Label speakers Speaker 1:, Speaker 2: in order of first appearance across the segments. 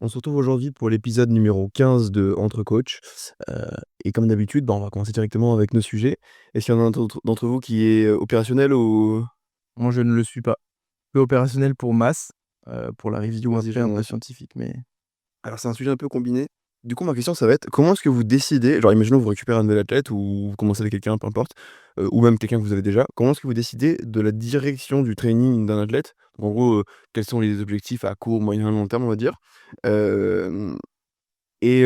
Speaker 1: On se retrouve aujourd'hui pour l'épisode numéro 15 de Entre Coach. Heu et comme d'habitude, on va commencer directement avec nos sujets. Est-ce qu'il y en a un d'entre vous qui est, opérationnel ou
Speaker 2: Moi, je ne le suis pas. Peu opérationnel pour masse, pour la révision
Speaker 1: vas-y,
Speaker 2: après
Speaker 1: je
Speaker 2: un peu
Speaker 1: commence.
Speaker 2: scientifique, mais
Speaker 1: Alors c'est un sujet un peu combiné. Du coup, ma question, ça va être comment est-ce que vous décidez genre imaginons vous récupérez un nouvel athlète ou vous commencez avec quelqu'un, peu importe, ou même quelqu'un que vous avez déjà. Comment est-ce que vous décidez de la direction du training d'un athlète? Donc en gros, quels sont les objectifs à court, moyen, long terme, on va dire? Hem Et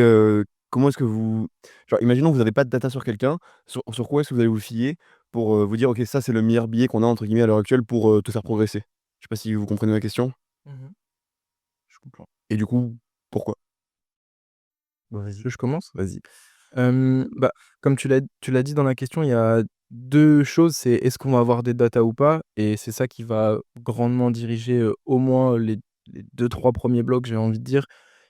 Speaker 1: comment est-ce que vous genre imaginons que vous avez pas de data sur quelqu'un, sur quoi est-ce que vous allez vous fier pour, vous dire: «OK, ça c'est le meilleur billet qu'on a entre guillemets à l'heure actuelle pour, te faire progresser». Je sais pas si vous comprenez ma question?
Speaker 2: Mmh. Je comprends.
Speaker 1: Et du coup, pourquoi?
Speaker 2: Bah, vas-y. Je commence? Vas-y. Bah, comme tu l'as dit dans la question, il y a 2 choses, c'est est-ce qu'on va avoir des datas ou pas? Et c'est ça qui va grandement diriger, au moins les 2-3 premiers blocs, j'ai envie de dire.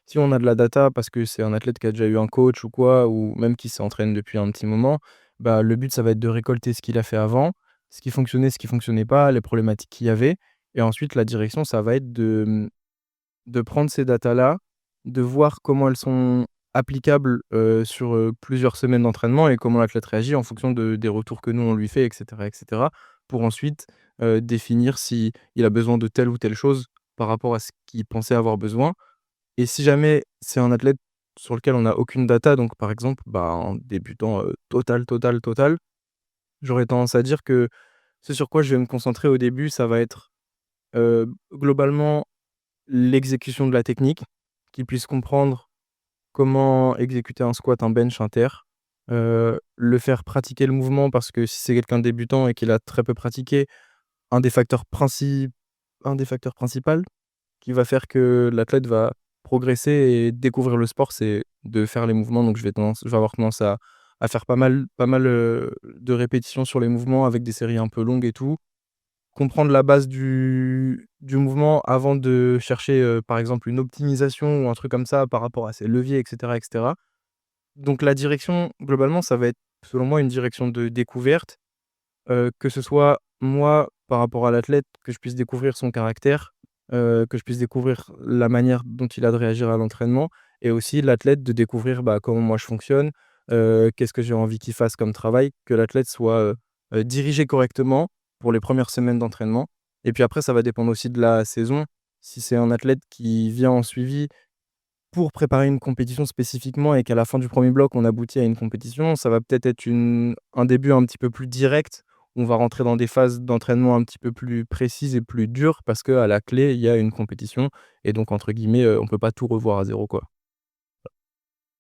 Speaker 2: Si on a de la data parce que c'est un athlète qui a déjà eu un coach ou quoi, ou même qui s'entraîne depuis un petit moment, bah, le but, ça va être de récolter ce qu'il a fait avant, ce qui fonctionnait, ce qui fonctionnait pas, les problématiques qu'il y avait. Et ensuite la direction, ça va être de prendre ces datas-là, de voir comment elles sont applicables, sur, plusieurs semaines d'entraînement et comment l'athlète réagit en fonction des retours que nous on lui fait et cetera. Pour ensuite, définir si il a besoin de telle ou telle chose par rapport à ce qu'il pensait avoir besoin. Et si jamais c'est un athlète sur lequel on n'a aucune data, donc par exemple, bah, en débutant, total, j'aurais tendance à dire que ce sur quoi je vais me concentrer au début, ça va être, globalement l'exécution de la technique, qu'il puisse comprendre comment exécuter un squat, un bench, un terre, le faire pratiquer le mouvement parce que si c'est quelqu'un de débutant et qu'il a très peu pratiqué, un des facteurs princi un des facteurs principal qui va faire que l'athlète va progresser et découvrir le sport, c'est de faire les mouvements. Donc je vais avoir tendance à faire pas mal, de répétitions sur les mouvements avec des séries un peu longues et tout. Comprendre la base du mouvement avant de chercher, par exemple, une optimisation ou un truc comme ça par rapport à ses leviers et cetera. Donc la direction, globalement, ça va être, selon moi, une direction de découverte, que ce soit moi par rapport à l'athlète, que je puisse découvrir son caractère, que je puisse découvrir la manière dont il a de réagir à l'entraînement et aussi l'athlète de découvrir, bah, comment moi je fonctionne, qu'est-ce que j'ai envie qu'il fasse comme travail, que l'athlète soit, dirigé correctement pour les premières semaines d'entraînement et puis après ça va dépendre aussi de la saison. Si c'est un athlète qui vient en suivi pour préparer une compétition spécifiquement et qu'à la fin du premier bloc, on aboutit à une compétition, ça va peut-être être un début un petit peu plus direct. On va rentrer dans des phases d'entraînement un petit peu plus précises et plus dures parce qu'à la clé, il y a une compétition et donc entre guillemets, on peut pas tout revoir à zéro, quoi.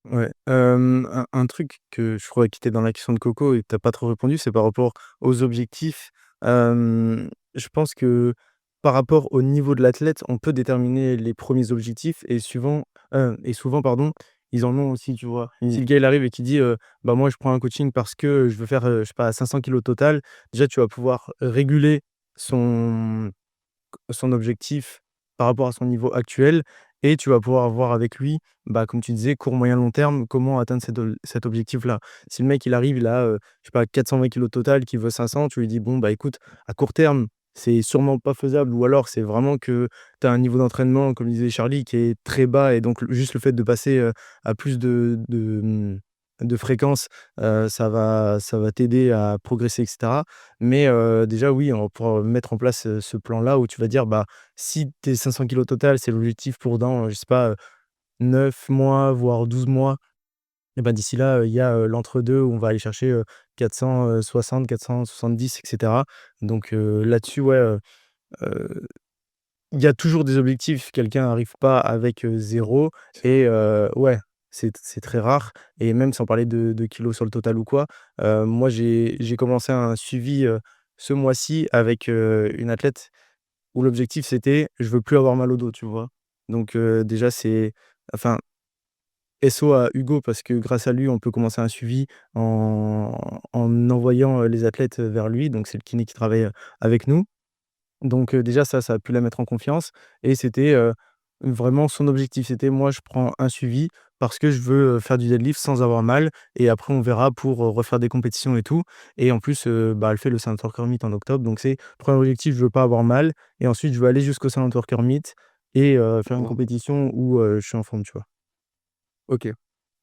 Speaker 3: Ouais, un truc que je crois qui était dans la question de Coco et que tu pas trop répondu, c'est par rapport aux objectifs. Je pense que par rapport au niveau de l'athlète, on peut déterminer les premiers objectifs et souvent pardon, ils en ont aussi, tu vois? Si
Speaker 1: Mmh.
Speaker 3: le gars il arrive et qu'il dit, «Bah, moi je prends un coaching parce que je veux faire, je sais pas 500 kilos total», déjà tu vas pouvoir réguler son son objectif par rapport à son niveau actuel et tu vas pouvoir voir avec lui, bah, comme tu disais, court, moyen, long terme, comment atteindre cet objectif-là. Si le mec, il arrive, il a, je sais pas 420 kilos total, qu'il veut 500, tu lui dis: «Bon, bah, écoute, à court terme, c'est sûrement pas faisable» ou alors c'est vraiment que tu as un niveau d'entraînement, comme disait Charlie, qui est très bas et donc juste le fait de passer, à plus de fréquence, ça va t'aider à progresser et cetera. Mais déjà oui, on va pouvoir mettre en place, ce plan-là où tu vas dire, bah, si tes 500 kilos total, c'est l'objectif pour dans, je sais pas, 9 mois, voire 12 mois et ben d'ici là, il y a, l'entre-deux où on va aller chercher, 460-470 et cetera. Donc là-dessus, ouais, heu, il y a toujours des objectifs. Quelqu'un n'arrive pas avec, 0 et ouais, c'est très rare et même sans parler de kilos sur le total ou quoi, moi j'ai commencé un suivi, ce mois-ci avec, une athlète où l'objectif c'était: «Je veux plus avoir mal au dos», tu vois? Donc déjà c'est enfin, SO à Hugo parce que grâce à lui, on peut commencer un suivi en envoyant, les athlètes, vers lui, donc c'est le kiné qui travaille, avec nous. Donc déjà ça a pu la mettre en confiance et c'était, vraiment son objectif. C'était: «Moi, je prends un suivi parce que je veux, faire du deadlift sans avoir mal et après on verra pour, refaire des compétitions et tout» et en plus, bah, elle fait le Salone Worker Meet en octobre donc c'est premier objectif, je veux pas avoir mal et ensuite je veux aller jusqu'au Salone Worker Meet et faire une
Speaker 1: D'accord.
Speaker 3: compétition où, je suis en forme, tu vois?
Speaker 1: OK.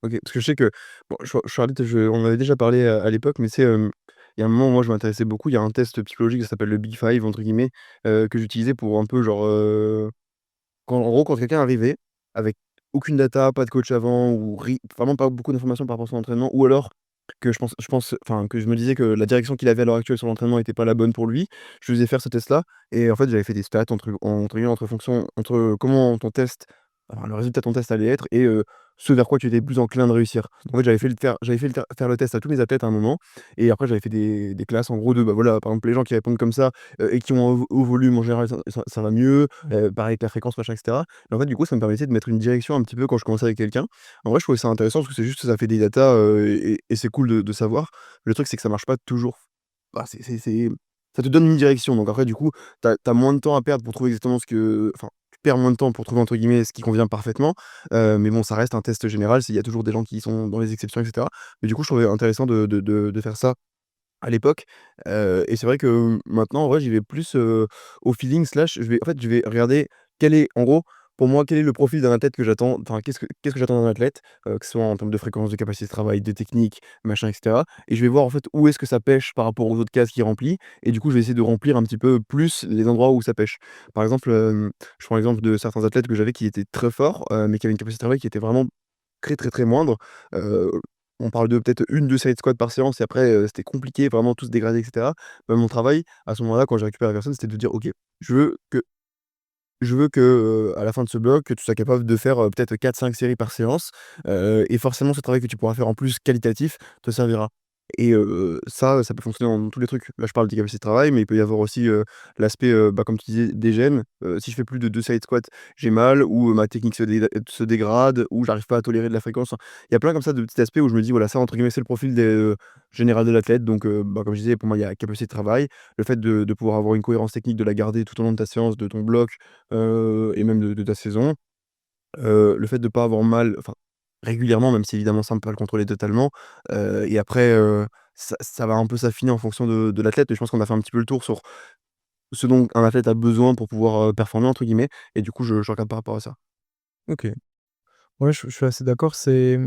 Speaker 1: OK. Parce que je sais que bon, Charlotte, on en avait déjà parlé à l'époque, mais il y a un moment, moi, je m'intéressais beaucoup. Il y a un test psychologique, ça s'appelle le Big Five, entre guillemets, que j'utilisais pour un peu genre, quand en gros, quand quelqu'un arrivait avec aucune data, pas de coach avant ou vraiment pas beaucoup d'informations par rapport à son entraînement ou alors que enfin, que je me disais que la direction qu'il avait à l'heure actuelle sur l'entraînement était pas la bonne pour lui, je lui faisais faire ce test-là et en fait, j'avais fait des stats entre guillemets, entre comment ton test enfin, le résultat de ton test allait être et ce vers quoi tu étais plus enclin de réussir. En fait, j'avais fait faire le test à tous mes athlètes à un moment et après j'avais fait des classes en gros de, bah, voilà, par exemple, les gens qui répondent comme ça, et qui ont un haut volume en général, ça va mieux, pareil avec la fréquence, machin et cetera. Et en fait, du coup, ça me permettait de mettre une direction un petit peu quand je commençais avec quelqu'un. En vrai, je trouvais ça intéressant parce que c'est juste que ça fait des datas, et c'est cool de savoir. Le truc, c'est que ça marche pas toujours. Bah, c'est ça te donne une direction. Donc après, du coup, tu as moins de temps à perdre pour trouver exactement enfin, tu perds moins de temps pour trouver, entre guillemets, «ce qui convient parfaitement». Mais bon, ça reste un test général. Il y a toujours des gens qui sont dans les exceptions et cetera. Mais du coup, je trouvais intéressant de faire ça à l'époque, et c'est vrai que maintenant, en vrai, j'y vais plus, au feeling slash je vais regarder quel est en gros, pour moi, quel est le profil d'un athlète que j'attends, enfin, qu'est-ce que j'attends d'un athlète, que ce soit en termes de fréquence, de capacité de travail, de technique, machin et cetera et je vais voir, en fait, où est-ce que ça pêche par rapport aux autres cases qu'il remplit et du coup, je vais essayer de remplir un petit peu plus les endroits où ça pêche. Par exemple, je prends l'exemple de certains athlètes que j'avais qui étaient très forts, mais qui avaient une capacité de travail qui était vraiment très, très, très moindre. Heu, on parle de peut-être 1-2 side squats par séance et après, c'était compliqué, vraiment tout se dégradait et cetera. Bah, mon travail, à ce moment-là, quand j'ai récupéré la personne, c'était de dire: «OK, je veux que à la fin de ce bloc, que tu sois capable de faire, peut-être 4-5 séries par séance, et forcément ce travail que tu pourras faire en plus qualitatif te servira» et ça peut fonctionner dans tous les trucs. Là, je parle des capacités de travail, mais il peut y avoir aussi, l'aspect, bah, comme tu disais, des gènes. Si je fais plus de 2 side squats, j'ai mal ou ma technique se dégrade ou j'arrive pas à tolérer de la fréquence. Enfin, il y a plein comme ça de petits aspects où je me dis: «Voilà, ça entre guillemets, c'est le profil général de l'athlète», donc bah, comme je disais, pour moi, il y a capacité de travail, le fait de pouvoir avoir une cohérence technique, de la garder tout au long de ta séance, de ton bloc, et même de ta saison. Le fait de pas avoir mal, enfin, régulièrement, même si évidemment ça on peut pas le contrôler totalement, et après, ça va un peu s'affiner en fonction de l'athlète et je pense qu'on a fait un petit peu le tour sur ce dont un athlète a besoin pour pouvoir, «performer» entre guillemets et du coup je regarde par rapport à ça.
Speaker 2: OK. Ouais, je suis assez d'accord. C'est,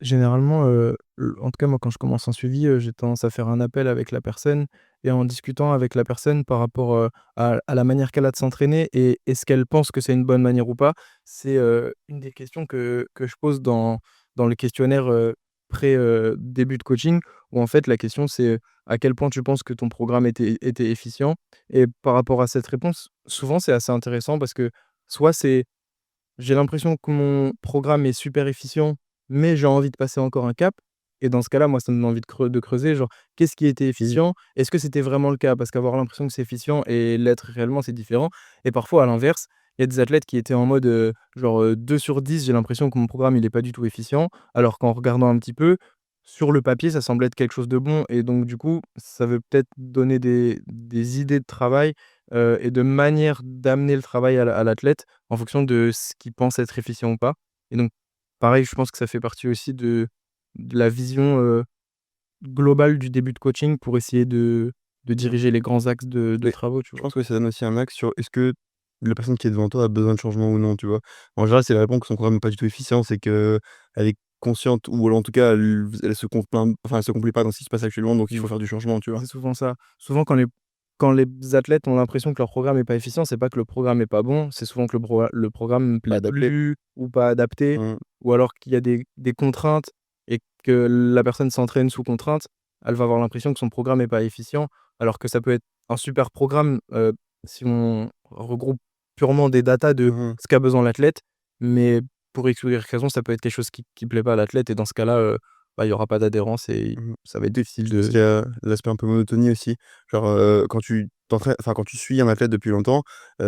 Speaker 2: généralement, en tout cas, moi, quand je commence un suivi, j'ai tendance à faire un appel avec la personne et en discutant avec la personne par rapport, à la manière qu'elle a de s'entraîner et est-ce qu'elle pense que c'est une bonne manière ou pas. C'est, une des questions que je pose dans le questionnaire, début de coaching où en fait la question c'est, à quel point tu penses que ton programme était efficient? Et par rapport à cette réponse, souvent c'est assez intéressant parce que soit c'est j'ai l'impression que mon programme est super efficient, mais j'ai envie de passer encore un cap et dans ce cas-là, moi, ça me donne envie de creuser, genre, qu'est-ce qui était
Speaker 1: Mmh.
Speaker 2: efficient? Est-ce que c'était vraiment le cas? Parce qu'avoir l'impression que c'est efficient et l'être réellement, c'est différent et parfois, à l'inverse, il y a des athlètes qui étaient en mode, genre, 2 sur 10, j'ai l'impression que mon programme, il est pas du tout efficient, alors qu'en regardant un petit peu, sur le papier, ça semble être quelque chose de bon et donc du coup, ça veut peut-être donner des idées de travail, et de manière d'amener le travail à l'athlète en fonction de ce qu'il pense être efficient ou pas et donc pareil, je pense que ça fait partie aussi de la vision, globale du début de coaching pour essayer de
Speaker 1: Mmh.
Speaker 2: diriger les grands axes de
Speaker 1: Mais
Speaker 2: travaux, tu
Speaker 1: je
Speaker 2: vois?
Speaker 1: pense que ça donne aussi un axe sur est-ce que la personne qui est devant toi a besoin de changement ou non, tu vois? En général, si elle répond que son programme est pas du tout efficient, c'est qu'elle est consciente ou alors en tout cas elle se complaît pas dans ce qui se passe actuellement, donc il
Speaker 2: Mmh.
Speaker 1: faut faire du changement, tu vois?
Speaker 2: C'est souvent ça. Souvent quand les athlètes ont l'impression que leur programme est pas efficient, c'est pas que le programme est pas bon, c'est souvent que le programme ne
Speaker 1: Pas
Speaker 2: plaît
Speaker 1: adapté.
Speaker 2: plus ou pas adapté
Speaker 1: Mmh.
Speaker 2: ou alors qu'il y a des contraintes et que la personne s'entraîne sous contrainte. Elle va avoir l'impression que son programme est pas efficient, alors que ça peut être un super programme, si on regroupe purement des datas de
Speaker 1: Mmh mh.
Speaker 2: ce qu'a besoin l'athlète, mais pour X ou Y raison, ça peut être quelque chose qui plaît pas à l'athlète et dans ce cas-là, bah, il y aura pas d'adhérence et
Speaker 1: Mmh.
Speaker 2: ça va être difficile
Speaker 1: Je pense
Speaker 2: de
Speaker 1: qu'il y a l'aspect un peu monotonie aussi. Genre, quand tu suis un athlète depuis longtemps,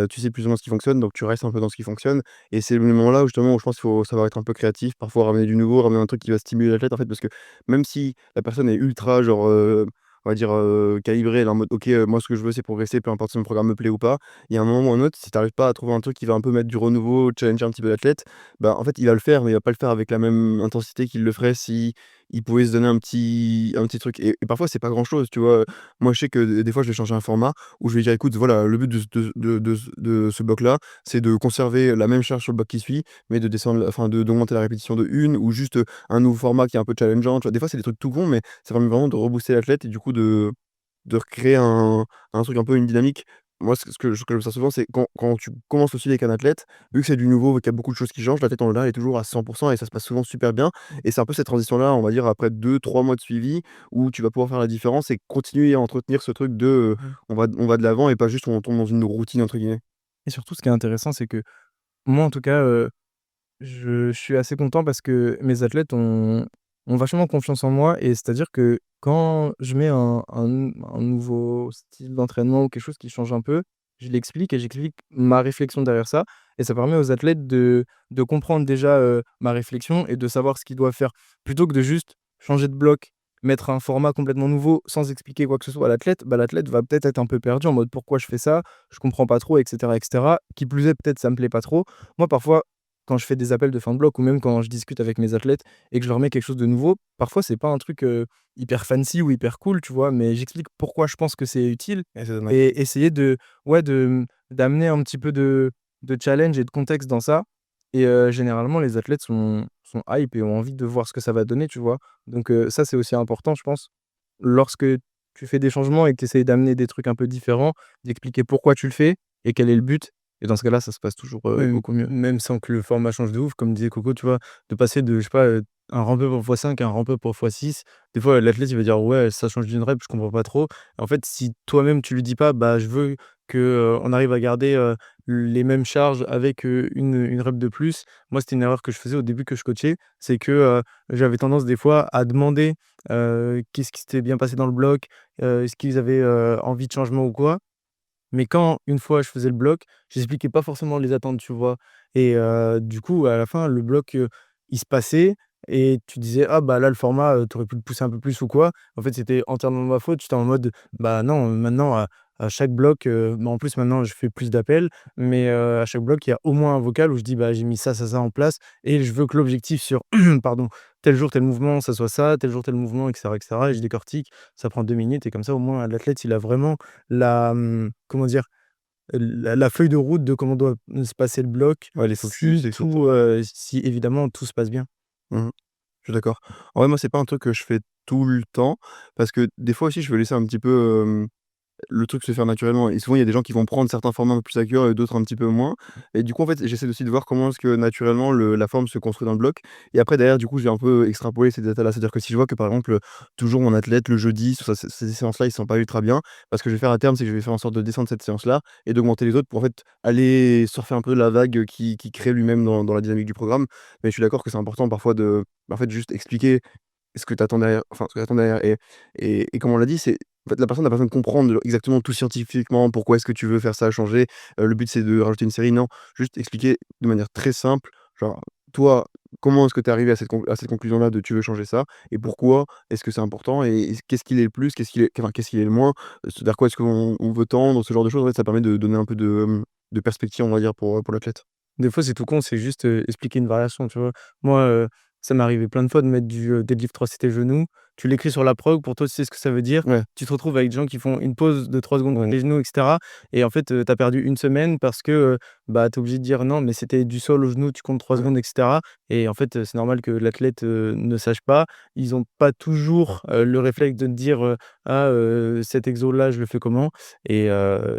Speaker 1: tu sais plus ou moins ce qui fonctionne, donc tu restes un peu dans ce qui fonctionne et c'est le moment là où justement où je pense qu'il faut savoir être un peu créatif, parfois ramener du nouveau, ramener un truc qui va stimuler l'athlète en fait, parce que même si la personne est ultra genre, on va dire, calibrée, elle est en mode: «OK, moi ce que je veux c'est progresser, peu importe si mon programme me plaît ou pas». Il y a un moment ou un autre, si tu arrives pas à trouver un truc qui va un peu mettre du renouveau, challenger un petit peu l'athlète, bah, en fait il va le faire, mais il va pas le faire avec la même intensité qu'il le ferait si ils pouvaient se donner un petit truc et parfois c'est pas grand-chose, tu vois? Moi je sais que des fois je vais changer un format où je vais dire: «Écoute voilà, le but de ce bloc-là, c'est de conserver la même charge sur le bloc qui suit, mais de descendre enfin d'augmenter la répétition de 1 ou juste, un nouveau format qui est un peu challengeant», tu vois? Des fois c'est des trucs tout cons, mais ça permet vraiment de rebooster l'athlète et du coup de recréer un truc un peu une dynamique. Moi, ce que j'observe souvent, c'est quand tu commences aussi avec un athlète, vu que c'est du nouveau, vu qu'il y a beaucoup de choses qui changent, l'athlète en général est toujours à 100 et ça se passe souvent super bien et c'est un peu cette transition-là, on va dire après 2-3 mois de suivi où tu vas pouvoir faire la différence et continuer à entretenir ce truc de,
Speaker 2: Mmh.
Speaker 1: on va de l'avant et pas juste on tombe dans une «routine» entre guillemets.
Speaker 2: Et surtout, ce qui est intéressant, c'est que moi, en tout cas, je suis assez content parce que mes athlètes ont vachement confiance en moi et c'est-à-dire que quand je mets un nouveau style d'entraînement ou quelque chose qui change un peu, je l'explique et j'explique ma réflexion derrière ça et ça permet aux athlètes de comprendre déjà, ma réflexion et de savoir ce qu'ils doivent faire. Plutôt que de juste changer de bloc, mettre un format complètement nouveau sans expliquer quoi que ce soit à l'athlète, bah, l'athlète va peut-être être un peu perdu en mode: «Pourquoi je fais ça? Je comprends pas trop» et cetera et cetera. Qui plus est, peut-être ça me plaît pas trop. Moi, parfois, quand je fais des appels de fin de bloc ou même quand je discute avec mes athlètes et que je leur mets quelque chose de nouveau, parfois c'est pas un truc, hyper fancy ou hyper cool, tu vois? Mais j'explique pourquoi je pense que c'est utile
Speaker 1: Et ça donne un
Speaker 2: et essayer de ouais, d'amener un petit peu de challenge et de contexte dans ça et généralement les athlètes sont hype et ont envie de voir ce que ça va donner, tu vois? Donc ça, c'est aussi important, je pense. Lorsque tu fais des changements et que tu essayes d'amener des trucs un peu différents, d'expliquer pourquoi tu le fais et quel est le but et dans ce cas-là, ça se passe toujours,
Speaker 3: Ouais,
Speaker 2: beaucoup mieux.
Speaker 3: même sans que le format change de ouf, comme disait Coco, tu vois? De passer de, je sais pas, un rampeur pour x5 à un rampeur pour x6. Des fois, l'athlète, il va dire: «Ouais, ça change d'une rep, je comprends pas trop». En fait, si toi-même tu lui dis pas: «Bah, je veux que, on arrive à garder, les mêmes charges avec, une rep de plus». Moi, c'était une erreur que je faisais au début que je coachais, c'est que, j'avais tendance des fois à demander, qu'est-ce qui s'était bien passé dans le bloc, est-ce qu'ils avaient, envie de changement ou quoi. Mais quand, une fois, je faisais le bloc, j'expliquais pas forcément les attentes, tu vois? Et du coup, à la fin, le bloc, il se passait et tu disais: «Ah bah, là, le format, tu aurais pu le pousser un peu plus ou quoi». En fait, c'était entièrement ma faute. J'étais en mode: «Bah, non, maintenant, à chaque bloc», bah, en plus, maintenant, je fais plus d'appels, mais à chaque bloc, il y a au moins un vocal où je dis: «Bah, j'ai mis ça, ça, ça en place et je veux que l'objectif sur pardon, tel jour, tel mouvement, ça soit ça, tel jour, tel mouvement» et cetera et je décortique. Ça prend 2 minutes et comme ça, au moins, l'athlète, il a vraiment comment dire? La feuille de route de comment doit se passer le bloc
Speaker 1: ouais, les focus
Speaker 3: si
Speaker 1: et cetera.
Speaker 3: tout, si évidemment tout se passe bien.
Speaker 1: Mmh. Je suis d'accord. En vrai, moi, c'est pas un truc que je fais tout le temps parce que des fois aussi, je veux laisser un petit peu, le truc se faire naturellement et souvent il y a des gens qui vont prendre certains formats un peu plus à cœur et d'autres un petit peu moins et du coup, en fait, j'essaie aussi de voir comment est-ce que naturellement le la forme se construit dans le bloc et après derrière, du coup, je vais un peu extrapoler ces datas-là. C'est-à-dire que si je vois que, par exemple, toujours mon athlète le jeudi sur ces séances-là, ils sont pas ultra bien, bah, ce que je vais faire à terme, c'est que je vais faire en sorte de descendre cette séance-là et d'augmenter les autres pour, en fait, aller surfer un peu la vague, qui crée lui-même dans la dynamique du programme. Mais je suis d'accord que c'est important parfois de, bah, en fait, juste expliquer ce que tu attends derrière enfin, ce que tu attends derrière et comme on l'a dit, c'est en fait, la personne n'a pas besoin de comprendre exactement tout scientifiquement, pourquoi est-ce que tu veux faire ça, changer, le but c'est de rajouter une série, non. Juste expliquer de manière très simple, genre: «Toi, comment est-ce que tu es arrivé à cette conclusion-là de tu veux changer ça et pourquoi? Est-ce que c'est important et qu'est-ce qu'il est le plus? Qu'est-ce qu'il est le moins? Vers quoi est-ce qu'on veut tendre?» Ce genre de choses, en fait, ça permet de donner un peu de perspective, on va dire, pour l'athlète.
Speaker 3: Des fois, c'est tout con, c'est juste, expliquer une variation, tu vois? Moi, ça m'est arrivé plein de fois de mettre du, deadlift 3 CT genou. Tu l'écris sur la prog, pour toi, tu sais ce que ça veut dire.
Speaker 1: Ouais,
Speaker 3: Tu te retrouves avec des gens qui font une pause de 3 secondes
Speaker 1: ouais,
Speaker 3: sur les genoux et cetera et en fait, tu as perdu une semaine parce que, bah, tu es obligé de dire: «Non, mais c'était du sol au genou, tu comptes 3
Speaker 1: ouais.
Speaker 3: secondes» et cetera et en fait, c'est normal que l'athlète, ne sache pas. Ils ont pas toujours, le réflexe de te dire, «Ah, cet exo-là, je le fais comment?» et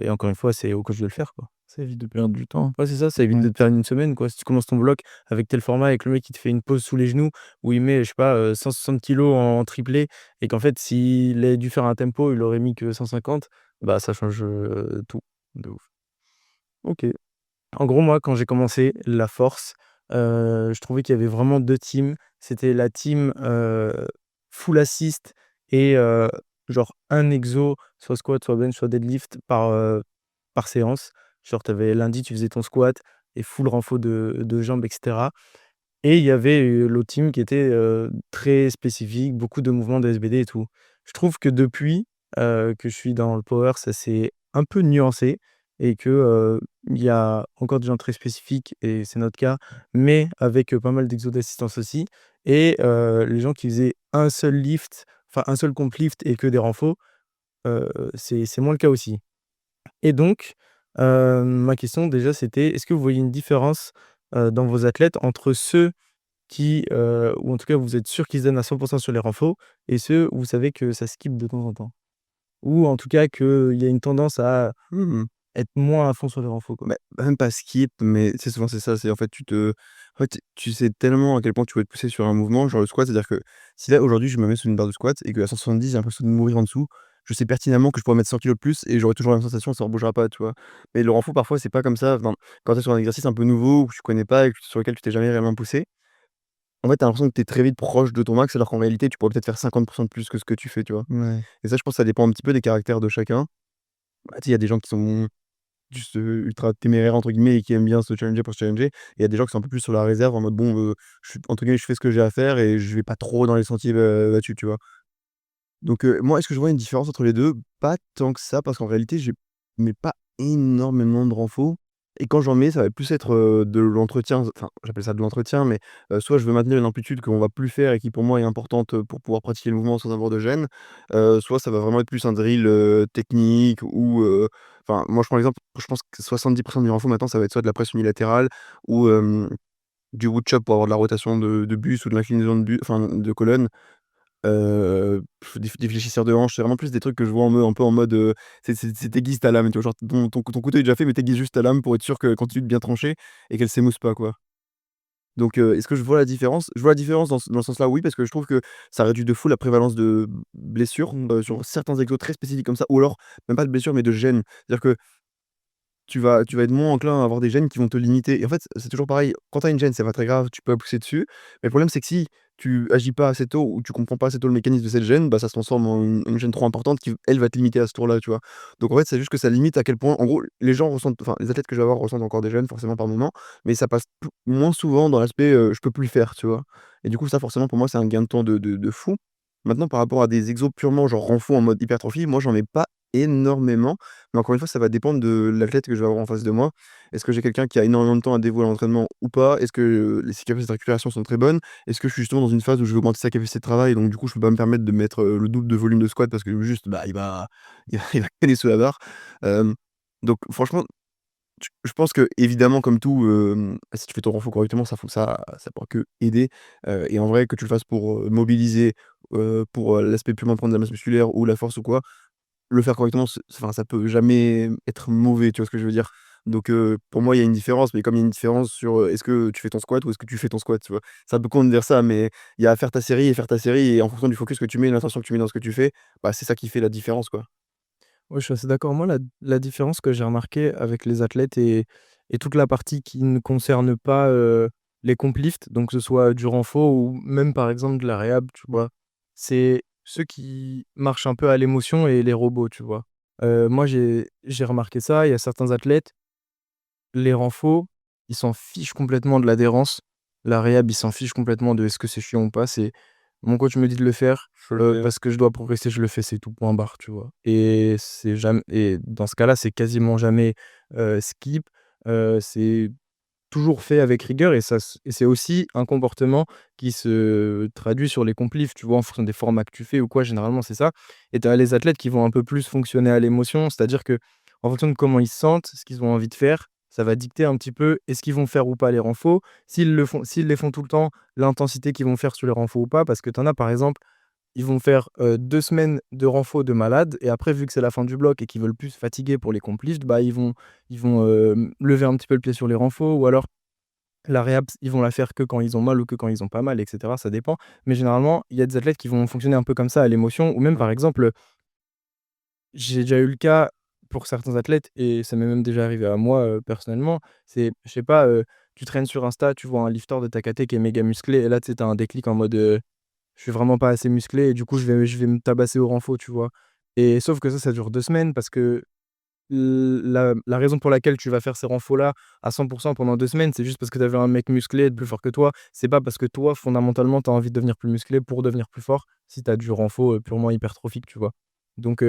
Speaker 3: encore une fois, c'est au coach de le faire, quoi.
Speaker 2: Ça évite de perdre du temps.
Speaker 3: Ouais, c'est ça, ça évite
Speaker 1: Mmh.
Speaker 3: de te perdre une semaine, quoi. Si tu commences ton bloc avec tel format et que le mec, il te fait une pause sous les genoux où il met, je sais pas, 160 kilos en triplé et qu'en fait, s'il avait dû faire un tempo, il aurait mis que 150, bah, ça change, tout.
Speaker 2: De ouf.
Speaker 3: OK. En gros, moi, quand j'ai commencé la force, je trouvais qu'il y avait vraiment 2 teams. C'était la team, full assist et genre un exo, soit squat, soit bench, soit deadlift par séance. Genre, tu avais lundi, tu faisais ton squat et full renfo de jambes et cetera et il y avait, l'autre team qui était, très spécifique, beaucoup de mouvements de SBD et tout. Je trouve que depuis, que je suis dans le power, ça s'est un peu nuancé. et que, il y a encore des gens très spécifiques et c'est notre cas, mais avec, pas mal d'exos d'assistance aussi et les gens qui faisaient un seul lift, enfin un seul compte lift et que des renforts, c'est moins le cas aussi. Et donc, ma question déjà c'était, est-ce que vous voyez une différence, dans vos athlètes entre ceux qui, ou en tout cas vous êtes sûr qu'ils se donnent à 100 sur les renforts et ceux où vous savez que ça skip de temps en temps? Ou en tout cas qu'il y a une tendance à
Speaker 1: Mmh.
Speaker 3: être moins à fond sur les renforts, quoi?
Speaker 1: Même pas skip, mais c'est souvent c'est ça, c'est en fait tu sais tellement à quel point tu vas être poussé sur un mouvement, genre le squat, c'est-à-dire que si là aujourd'hui je me mets sur une barre de squat et qu'à 170 j'ai l'impression de mourir en dessous, je sais pertinemment que je pourrais mettre 100 kilogrammes de plus et j'aurai toujours la même sensation, ça ne bougera pas, tu vois? Mais le renfort parfois c'est pas comme ça, enfin, quand tu es sur un exercice un peu nouveau, que tu connais pas et sur lequel tu t'es jamais réellement poussé, en fait, tu as l'impression que tu es très vite proche de ton max alors qu'en réalité tu pourrais peut-être faire 50 de plus que ce que tu fais, tu vois?
Speaker 3: Ouais.
Speaker 1: Et ça je pense que ça dépend un petit peu des caractères de chacun. Bah, tu sais, il y a des gens qui sont juste, ultra «téméraires» entre guillemets et qui aiment bien se challenger pour se challenger. Et il y a des gens qui sont un peu plus sur la réserve en mode bon, je fais entre guillemets, «Je fais ce que j'ai à faire et je vais pas trop dans les sentiers, battus», tu vois? Donc moi, est-ce que je vois une différence entre les 2? Pas tant que ça, parce qu'en réalité, j'ai mets pas énormément de renfo et quand j'en mets, ça va plus être, de l'entretien, enfin, j'appelle ça de l'entretien, mais soit je veux maintenir une amplitude qu'on va plus faire et qui pour moi est importante, pour pouvoir pratiquer le mouvement sans avoir de gêne, soit ça va vraiment être plus un drill, technique ou enfin, moi je prends l'exemple, je pense que 70 du renfo maintenant, ça va être soit de la presse unilatérale ou du wood chop pour avoir de la rotation de buste ou de l'inclinaison enfin de colonne. Des fléchisseurs de hanches, c'est vraiment plus des trucs que je vois un peu en mode, c'est tu ta lame, tu vois? Genre ton couteau est déjà fait, mais tu juste ta lame pour être sûr qu'elle continue de bien trancher et qu'elle s'émousse pas, quoi. Donc est-ce que je vois la différence? Je vois la différence dans le sens-là, oui, parce que je trouve que ça réduit de fou la prévalence de blessures, sur certains exos très spécifiques comme ça, ou alors même pas de blessures, mais de gênes. C'est-à-dire que tu vas être moins enclin à avoir des gènes qui vont te limiter et en fait, c'est toujours pareil, quand tu as une gêne, c'est pas très grave, tu peux pousser dessus, mais le problème, c'est que si tu agis pas assez tôt ou tu comprends pas assez tôt le mécanisme de cette gêne, bah, ça se transforme en une gêne trop importante qui, elle, va te limiter à ce tour-là, tu vois? Donc en fait, c'est juste que ça limite à quel point en gros, les gens ressentent enfin, les athlètes que je vais avoir ressentent encore des gènes forcément par moment, mais ça passe moins souvent dans l'aspect, «Je peux plus le faire», tu vois? Et du coup, ça forcément pour moi, c'est un gain de temps de fou. Maintenant par rapport à des exos purement genre renfo en mode hypertrophie, moi, j'en ai pas énormément. Mais encore une fois, ça va dépendre de l'athlète que je vais avoir en face de moi. Est-ce que j'ai quelqu'un qui a énormément de temps à dévouer à l'entraînement ou pas? Est-ce que, ses capacités de récupération sont très bonnes? Est-ce que je suis justement dans une phase où je veux augmenter sa capacité de travail, donc du coup, je peux pas me permettre de mettre, le double de volume de squat parce que juste, bah, il va caler sous la barre. Hem, donc franchement, je pense qu'évidemment comme tout, si tu fais ton renfort correctement, ça pourra que aider, et en vrai que tu le fasses pour, mobiliser, pour, l'aspect purement prendre de la masse musculaire ou la force ou quoi, le faire correctement, enfin, ça peut jamais être mauvais, tu vois ce que je veux dire? Donc pour moi, il y a une différence, mais comme il y a une différence sur, est-ce que tu fais ton squat ou est-ce que tu fais ton squat, tu vois? C'est un peu con de dire ça, mais il y a à faire ta série et faire ta série et en fonction du focus que tu mets, l'intention que tu mets dans ce que tu fais, bah, c'est ça qui fait la différence, quoi.
Speaker 2: Ouais, je suis assez d'accord. Moi, la différence que j'ai remarquée avec les athlètes et toute la partie qui ne concerne pas, les comp lifts, donc que ce soit du renfort ou même, par exemple, de la réhab, tu vois? C'est ceux qui marchent un peu à l'émotion et les robots, tu vois? Moi, j'ai remarqué ça. Il y a certains athlètes, les renforts, ils s'en fichent complètement de l'adhérence. La réhab, ils s'en fichent complètement de est-ce que c'est chiant ou pas. C'est: «Mon coach me dit de le faire,
Speaker 1: Faut le faire.
Speaker 2: parce que je dois progresser, je le fais, c'est tout, point barre», tu vois? Et c'est jamais et dans ce cas-là, c'est quasiment jamais, skip, c'est toujours fait avec rigueur et ça et c'est aussi un comportement qui se traduit sur les comp-lifts, tu vois? En fonction des formats que tu fais ou quoi, généralement, c'est ça. Et tu as les athlètes qui vont un peu plus fonctionner à l'émotion, c'est-à-dire que en fonction de comment ils se sentent, ce qu'ils ont envie de faire, ça va dicter un petit peu est-ce qu'ils vont faire ou pas les renfos. S'ils les font tout le temps, l'intensité qu'ils vont faire sur les renfos ou pas. Parce que tu en as, par exemple, ils vont faire, 2 semaines de renfo de malade et après vu que c'est la fin du bloc et qu'ils veulent plus se fatiguer pour les comp lifts, bah, ils vont, lever un petit peu le pied sur les renfos ou alors la réhab, ils vont la faire que quand ils ont mal ou que quand ils ont pas mal et cetera, ça dépend. Mais généralement, il y a des athlètes qui vont fonctionner un peu comme ça à l'émotion ou même par exemple, j'ai déjà eu le cas pour certains athlètes et ça m'est même déjà arrivé à moi, personnellement. C'est, je sais pas, tu traînes sur Insta, tu vois un lifter de ta caté qui est méga musclé et là, tu sais, tu as un déclic en mode, «Je suis vraiment pas assez musclé et du coup, je vais me tabasser au renfo», tu vois? Et sauf que ça dure 2 semaines parce que la raison pour laquelle tu vas faire ces renfos-là à 100 pendant 2 semaines, c'est juste parce que tu avais un mec musclé, plus fort que toi. C'est pas parce que toi, fondamentalement, tu as envie de devenir plus musclé pour devenir plus fort, si tu as du renfo, purement hypertrophique, tu vois? Donc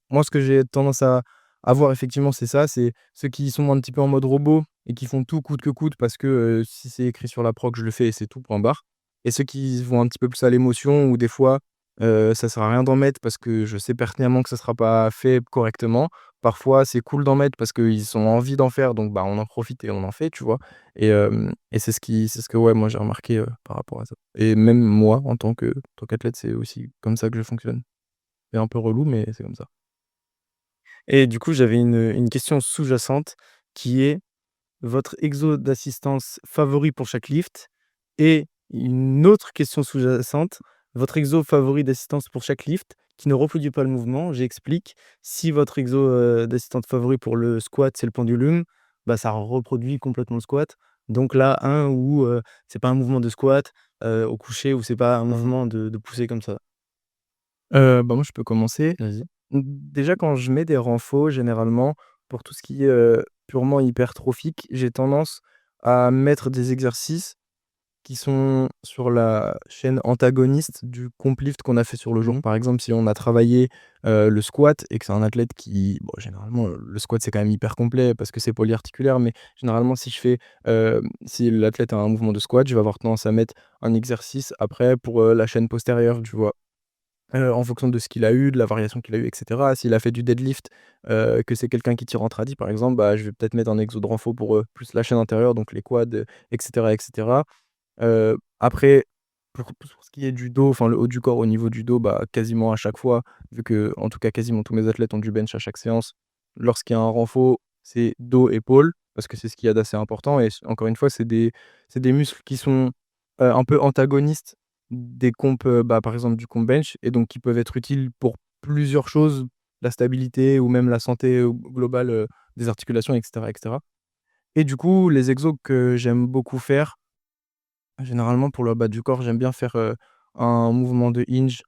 Speaker 2: moi, ce que j'ai tendance à à voir effectivement, c'est ça, c'est ceux qui sont un petit peu en mode robot et qui font tout coûte que coûte parce que, si c'est écrit sur la prog, je le fais et c'est tout, point barre. Et ceux qui vont un petit peu plus à l'émotion ou des fois, ça sert à rien d'en mettre parce que je sais pertinemment que ça sera pas fait correctement. Parfois, c'est cool d'en mettre parce qu'ils ont envie d'en faire, donc bah, on en profite et on en fait, tu vois? Et c'est ce que, ouais, moi j'ai remarqué, par rapport à ça. Et même moi, en tant qu'athlète, c'est aussi comme ça que je fonctionne. C'est un peu relou, mais c'est comme ça.
Speaker 3: Et du coup, j'avais une question sous-jacente qui est votre exo d'assistance favori pour chaque lift et une autre question sous-jacente, votre exo favori d'assistance pour chaque lift qui ne reproduit pas le mouvement. J'explique. Si votre exo, d'assistante favori pour le squat, c'est le pendulum, bah, ça reproduit complètement le squat. Donc là, un où, c'est pas un mouvement de squat, au coucher ou c'est pas un
Speaker 1: Mmh.
Speaker 3: mouvement de pousser comme ça.
Speaker 2: Bah, moi, je peux commencer.
Speaker 3: Vas-y.
Speaker 2: Déjà, quand je mets des renforts, généralement, pour tout ce qui est, purement hypertrophique, j'ai tendance à mettre des exercices qui sont sur la chaîne antagoniste du comp lift qu'on a fait sur le jour.
Speaker 1: Mmh.
Speaker 2: Par exemple, si on a travaillé, le squat et que c'est un athlète qui bon, généralement, le squat, c'est quand même hyper complet parce que c'est polyarticulaire, mais généralement, si l'athlète a un mouvement de squat, je vais avoir tendance à mettre un exercice après pour, la chaîne postérieure, tu vois? En fonction de ce qu'il a eu, de la variation qu'il a eu et cetera. S'il a fait du deadlift, que c'est quelqu'un qui tire en tradi, par exemple, bah, je vais peut-être mettre un exo de renfo pour, plus la chaîne intérieure, donc les quads, et cetera et cetera. Après, pour ce qui est du dos, enfin le haut du corps au niveau du dos, bah, quasiment à chaque fois, vu que en tout cas quasiment tous mes athlètes ont du bench à chaque séance. Lorsqu'il y a un renfo, c'est dos, épaules, parce que c'est ce qu'il y a d'assez important et encore une fois, c'est des muscles qui sont, un peu antagonistes des compes, bah, par exemple du comp bench et donc qui peuvent être utiles pour plusieurs choses, la stabilité ou même la santé, globale, des articulations et cetera et du coup, les exos que j'aime beaucoup faire généralement, pour le bas du corps, j'aime bien faire, un mouvement de hinge,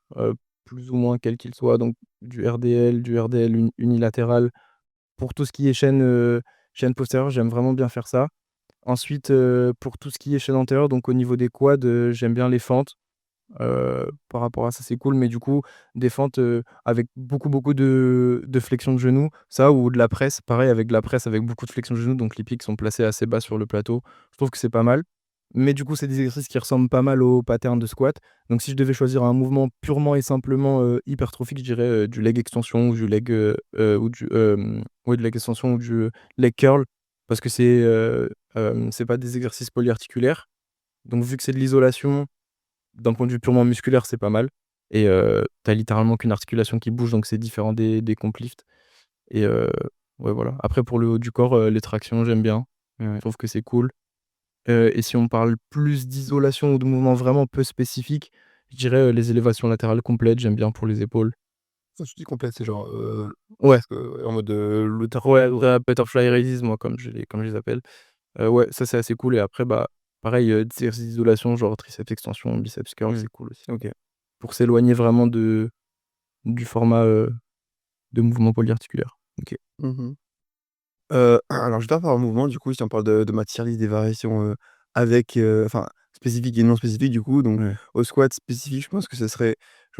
Speaker 2: plus ou moins quel qu'il soit, donc du RDL unilatéral. Pour tout ce qui est chaîne postérieure, j'aime vraiment bien faire ça. Ensuite, pour tout ce qui est chaîne antérieure, donc au niveau des quads, j'aime bien les fentes. Par rapport à ça, c'est cool, mais du coup, des fentes, avec beaucoup, beaucoup de flexion de genoux, ça ou de la presse, pareil avec de la presse avec beaucoup de flexion de genoux, donc les pieds qui sont placés assez bas sur le plateau. Je trouve que c'est pas mal. Mais du coup, c'est des exercices qui ressemblent pas mal au pattern de squat. Donc si je devais choisir un mouvement purement et simplement, hypertrophique, je dirais, du leg extension ou du leg, ou du, ouais, du leg extension ou du leg curl parce que c'est pas des exercices polyarticulaires. Donc vu que c'est de l'isolation d'un point de vue purement musculaire, c'est pas mal et tu littéralement qu'une articulation qui bouge, donc c'est différent des comp lifts et ouais, voilà. Après pour le haut du corps, les tractions, j'aime bien. Je
Speaker 3: Ouais.
Speaker 2: trouve que c'est cool, et si on parle plus d'isolation ou de mouvements vraiment peu spécifiques, je dirais, les élévations latérales complètes, j'aime bien pour les épaules.
Speaker 1: Quand tu dis complète, c'est genre,
Speaker 2: Ouais,
Speaker 1: en mode, le
Speaker 2: ouais, ouais, butterfly raises, moi, comme je les appelle. Ouais, ça, c'est assez cool et après, bah, pareil, des exercices d'isolation, genre triceps extension, biceps curl,
Speaker 3: Mmh.
Speaker 2: c'est cool aussi.
Speaker 3: OK.
Speaker 2: Pour s'éloigner vraiment du format, de mouvement polyarticulaire. OK.
Speaker 1: mmh alors je vais pas faire un mouvement du coup, si on parle de ma tier list des variations, enfin spécifiques et non spécifiques du coup, donc
Speaker 2: Ouais.
Speaker 1: au squat spécifique, je pense que ce serait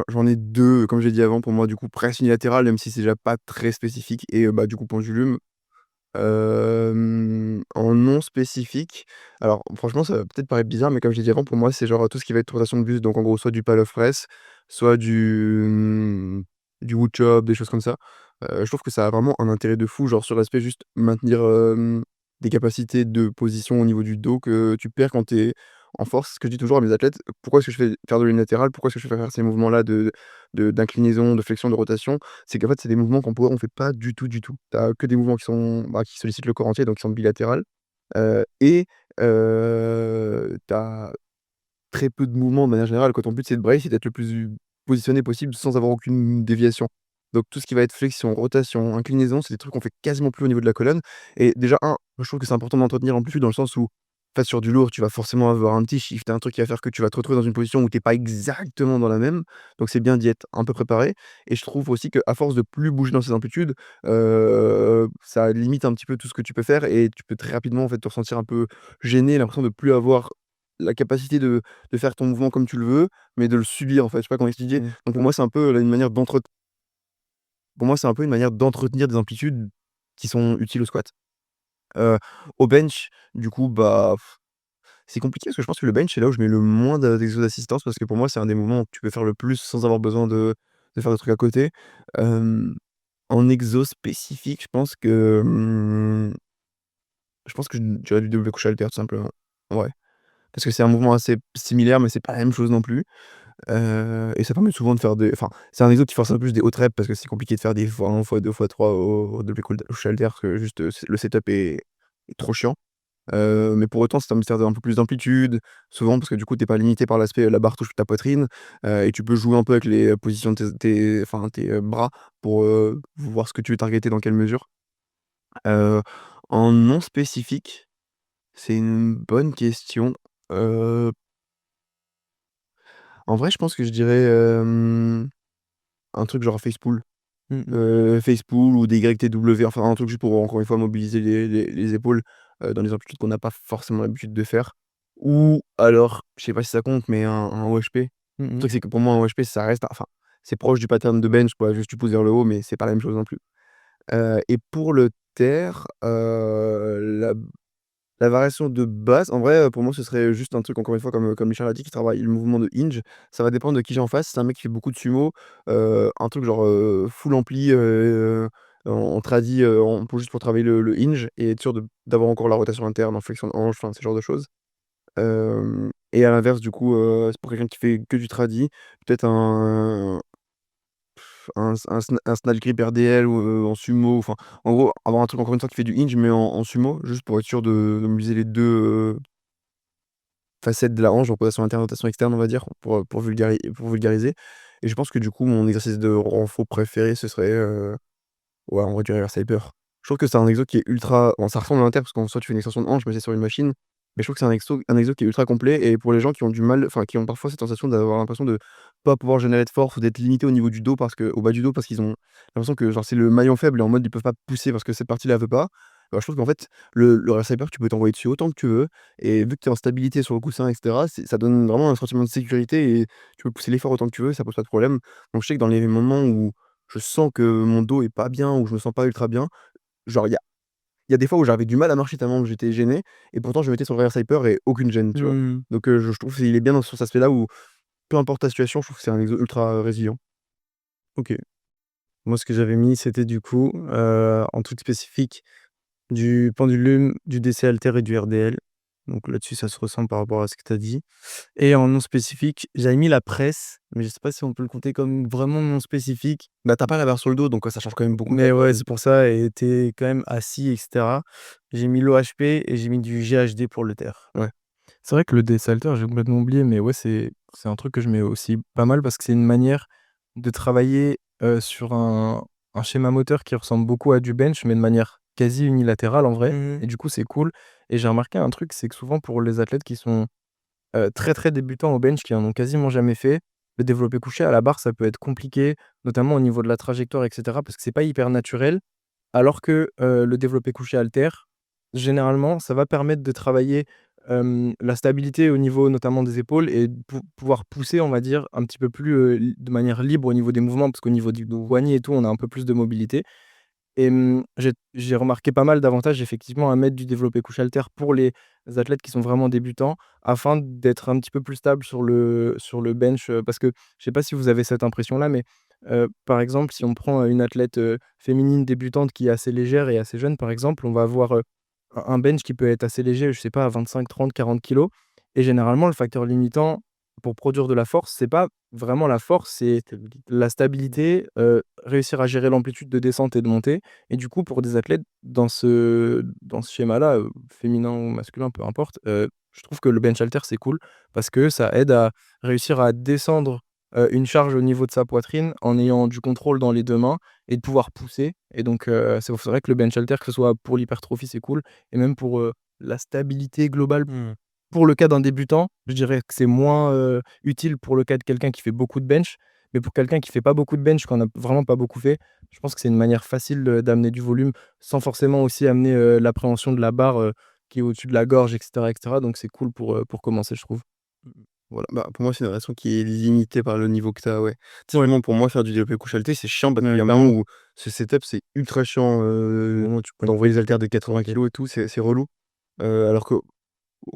Speaker 1: j'en ai 2 comme j'ai dit avant pour moi du coup presse unilatérale même si c'est déjà pas très spécifique et bah, du coup pendulum. En non spécifique, alors franchement ça va peut-être paraître bizarre, mais comme je l'ai dit avant, pour moi c'est genre tout ce qui va être rotation de buste, donc en gros soit du pile of press, soit du wood chop, des choses comme ça. Je trouve que ça a vraiment un intérêt de fou, genre sur l'aspect juste maintenir, des capacités de position au niveau du dos que tu perds quand tu es en force. Ce que je dis toujours à mes athlètes: «Pourquoi est-ce que je fais faire de l'unilatéral? Pourquoi est-ce que je fais faire ces mouvements-là d'inclinaison, de flexion, de rotation?» C'est qu'en fait, c'est des mouvements qu'en power on fait pas du tout, du tout. Tu as que des mouvements qui sont, bah, qui sollicitent le corps entier, donc qui sont bilatérales, et tu as très peu de mouvements de manière générale. Quand ton but c'est de brace, c'est d'être le plus positionné possible sans avoir aucune déviation. Donc tout ce qui va être flexion, rotation, inclinaison, c'est des trucs qu'on fait quasiment plus au niveau de la colonne et déjà je trouve que c'est important d'entretenir l'amplitude dans le sens où, en fait, sur du lourd, tu vas forcément avoir un petit shift, un truc qui va faire que tu vas te retrouver dans une position où tu es pas exactement dans la même. Donc c'est bien d'y être un peu préparé et je trouve aussi qu'à force de plus bouger dans ces amplitudes, ça limite un petit peu tout ce que tu peux faire et tu peux très rapidement, en fait, te ressentir un peu gêné, l'impression de plus avoir la capacité de faire ton mouvement comme tu le veux, mais de le subir, en fait. Je sais pas comment expliquer.
Speaker 3: Mmh.
Speaker 1: Donc pour moi, c'est un peu là une manière d'entretenir des amplitudes qui sont utiles au squat. Au bench, du coup, bah, c'est compliqué parce que je pense que le bench, c'est là où je mets le moins d'exos d'assistance parce que pour moi, c'est un des moments où tu peux faire le plus sans avoir besoin de faire des trucs à côté. Hem, En exo spécifique, je pense que je dirais du développé couché haltère tout simplement. Ouais, parce que c'est un mouvement assez similaire, mais c'est pas la même chose non plus. Et ça permet souvent de faire des enfin, c'est un exo qui force un peu plus des hautes reps parce que c'est compliqué de faire des fois 1, fois 2, fois 3 au développé couché haltère parce que juste, le setup est trop chiant. Mais pour autant, ça permet de faire un peu plus d'amplitude, souvent parce que du coup, tu es pas limité par l'aspect, la barre touche ta poitrine, et tu peux jouer un peu avec les, positions de tes bras pour, voir ce que tu veux targeter dans quelle mesure. Heu, En non spécifique, c'est une bonne question. Heu, En vrai, je pense que je dirais, un truc genre face pull.
Speaker 3: Mmh mh.
Speaker 1: Face pull ou des YTW, enfin un truc juste pour encore une fois mobiliser les épaules, dans des amplitudes qu'on n'a pas forcément l'habitude de faire. Ou alors, je sais pas si ça compte, mais un OHP.
Speaker 3: Mmh
Speaker 1: Le
Speaker 3: mh.
Speaker 1: truc c'est que pour moi un OHP ça reste enfin, c'est proche du pattern de bench quoi, juste tu pousses vers le haut, mais c'est pas la même chose non plus. Et pour le terre, la variation de base, en vrai, pour moi, ce serait juste un truc encore une fois comme Richard l'a dit, qui travaille le mouvement de hinge. Ça va dépendre de qui j'ai en face. Si c'est un mec qui fait beaucoup de sumo, un truc genre, full ampli, en tradi, juste pour travailler le hinge et être sûr d'avoir encore la rotation interne en flexion de hanche, enfin, ce genre de choses. Et à l'inverse, du coup, c'est pour quelqu'un qui fait que du tradi, peut-être un snatch grip RDL ou, en sumo, enfin, en gros, avoir un truc encore une fois qui fait du hinge mais en sumo, juste pour être sûr de miser les 2 facettes de la hanche, rotation interne, rotation externe, on va dire, pour vulgariser. Et je pense que du coup, mon exercice de renfo préféré, ce serait, ouais, en vrai, du reverse hyper. Je trouve que c'est un exo qui est ultra bon, ça ressemble à un terre parce qu'en soi, tu fais une extension de hanche, mais c'est sur une machine. Mais je trouve que c'est un exo qui est ultra complet et pour les gens qui ont du mal, enfin, qui ont parfois cette sensation d'avoir l'impression de pas pouvoir générer de force ou d'être limité au niveau du dos au bas du dos parce qu'ils ont l'impression que, genre, c'est le maillon faible et en mode ils peuvent pas pousser parce que cette partie-là veut pas. Bah, je trouve qu'en fait, le reverse hyper, tu peux t'envoyer dessus autant que tu veux et vu que tu es en stabilité sur le coussin et cetera, ça donne vraiment un sentiment de sécurité et tu peux pousser l'effort autant que tu veux, ça pose pas de problème. Donc je sais que dans les moments où je sens que mon dos est pas bien ou je me sens pas ultra bien, genre il y a des fois où j'avais du mal à marcher tellement que j'étais gêné et pourtant je me mettais sur le reverse hyper et aucune gêne, tu vois?
Speaker 3: Mmh.
Speaker 1: Donc je trouve qu'il est bien sur cet aspect-là où peu importe ta situation, je trouve que c'est un exo ultra, résilient.
Speaker 3: OK. Moi, ce que j'avais mis, c'était du coup, en truc spécifique, du pendulum, du DC haltère et du RDL. Donc là-dessus, ça se ressemble par rapport à ce que tu as dit. Et en non spécifique, j'avais mis la presse, mais je sais pas si on peut le compter comme vraiment non spécifique.
Speaker 1: Bah, tu pas la barre sur le dos donc ça change quand même beaucoup de la
Speaker 3: Mais ouais,
Speaker 1: donne.
Speaker 3: c'est pour ça et tu es quand même assis et cetera. J'ai mis l'OHP et j'ai mis du GHD pour le terre.
Speaker 1: Ouais.
Speaker 2: C'est vrai que le desalter, j'ai complètement oublié, mais ouais, c'est un truc que je mets aussi pas mal parce que c'est une manière de travailler, sur un schéma moteur qui ressemble beaucoup à du bench, mais de manière quasi unilatérale en vrai
Speaker 3: Mmh mh.
Speaker 2: et du coup, c'est cool et j'ai remarqué un truc, c'est que souvent pour les athlètes qui sont, très, très débutants au bench, qui en ont quasiment jamais fait, le développé couché à la barre, ça peut être compliqué, notamment au niveau de la trajectoire et cetera parce que c'est pas hyper naturel. Alors que, le développé couché haltère, généralement, ça va permettre de travailler, la stabilité au niveau notamment des épaules et de pouvoir pousser, on va dire, un petit peu plus, de manière libre au niveau des mouvements, parce qu'au niveau du poignet et tout, on a un peu plus de mobilité et j'ai remarqué pas mal d'avantages effectivement à mettre du développé couché haltère pour les athlètes qui sont vraiment débutants, afin d'être un petit peu plus stable sur le bench, parce que je sais pas si vous avez cette impression-là, mais par exemple, si on prend, une athlète, féminine débutante qui est assez légère et assez jeune, par exemple, on va avoir, un bench qui peut être assez léger, je sais pas, à 25, 30, 40 kilos et généralement le facteur limitant pour produire de la force, c'est pas vraiment la force, c'est la stabilité, réussir à gérer l'amplitude de descente et de montée et du coup, pour des athlètes dans ce schéma-là, féminin ou masculin, peu importe, je trouve que le bench halter, c'est cool parce que ça aide à réussir à descendre, une charge au niveau de sa poitrine en ayant du contrôle dans les 2 mains et de pouvoir pousser et donc c'est vrai que le bench halter, que ce soit pour l'hypertrophie, c'est cool et même pour, la stabilité globale
Speaker 3: Mmh.
Speaker 2: pour le cas d'un débutant, je dirais que c'est moins, utile pour le cas de quelqu'un qui fait beaucoup de bench, mais pour quelqu'un qui fait pas beaucoup de bench, qui en a vraiment pas beaucoup fait, je pense que c'est une manière facile, d'amener du volume sans forcément aussi amener, l'appréhension de la barre, qui est au-dessus de la gorge et cetera donc c'est cool pour commencer, je trouve.
Speaker 3: Mmh mh.
Speaker 1: Voilà, bah, pour moi, c'est une relation qui est limitée par le niveau que tu as, ouais. Tu sais, vraiment, pour moi, faire du développé couche halté, c'est chiant parce qu'il y a un moment
Speaker 3: clairement.
Speaker 1: où ce setup, c'est ultra chiant,
Speaker 3: Au moment où tu prends une
Speaker 1: d'envoyer les haltères de 80 kilos et tout, c'est relou. Alors que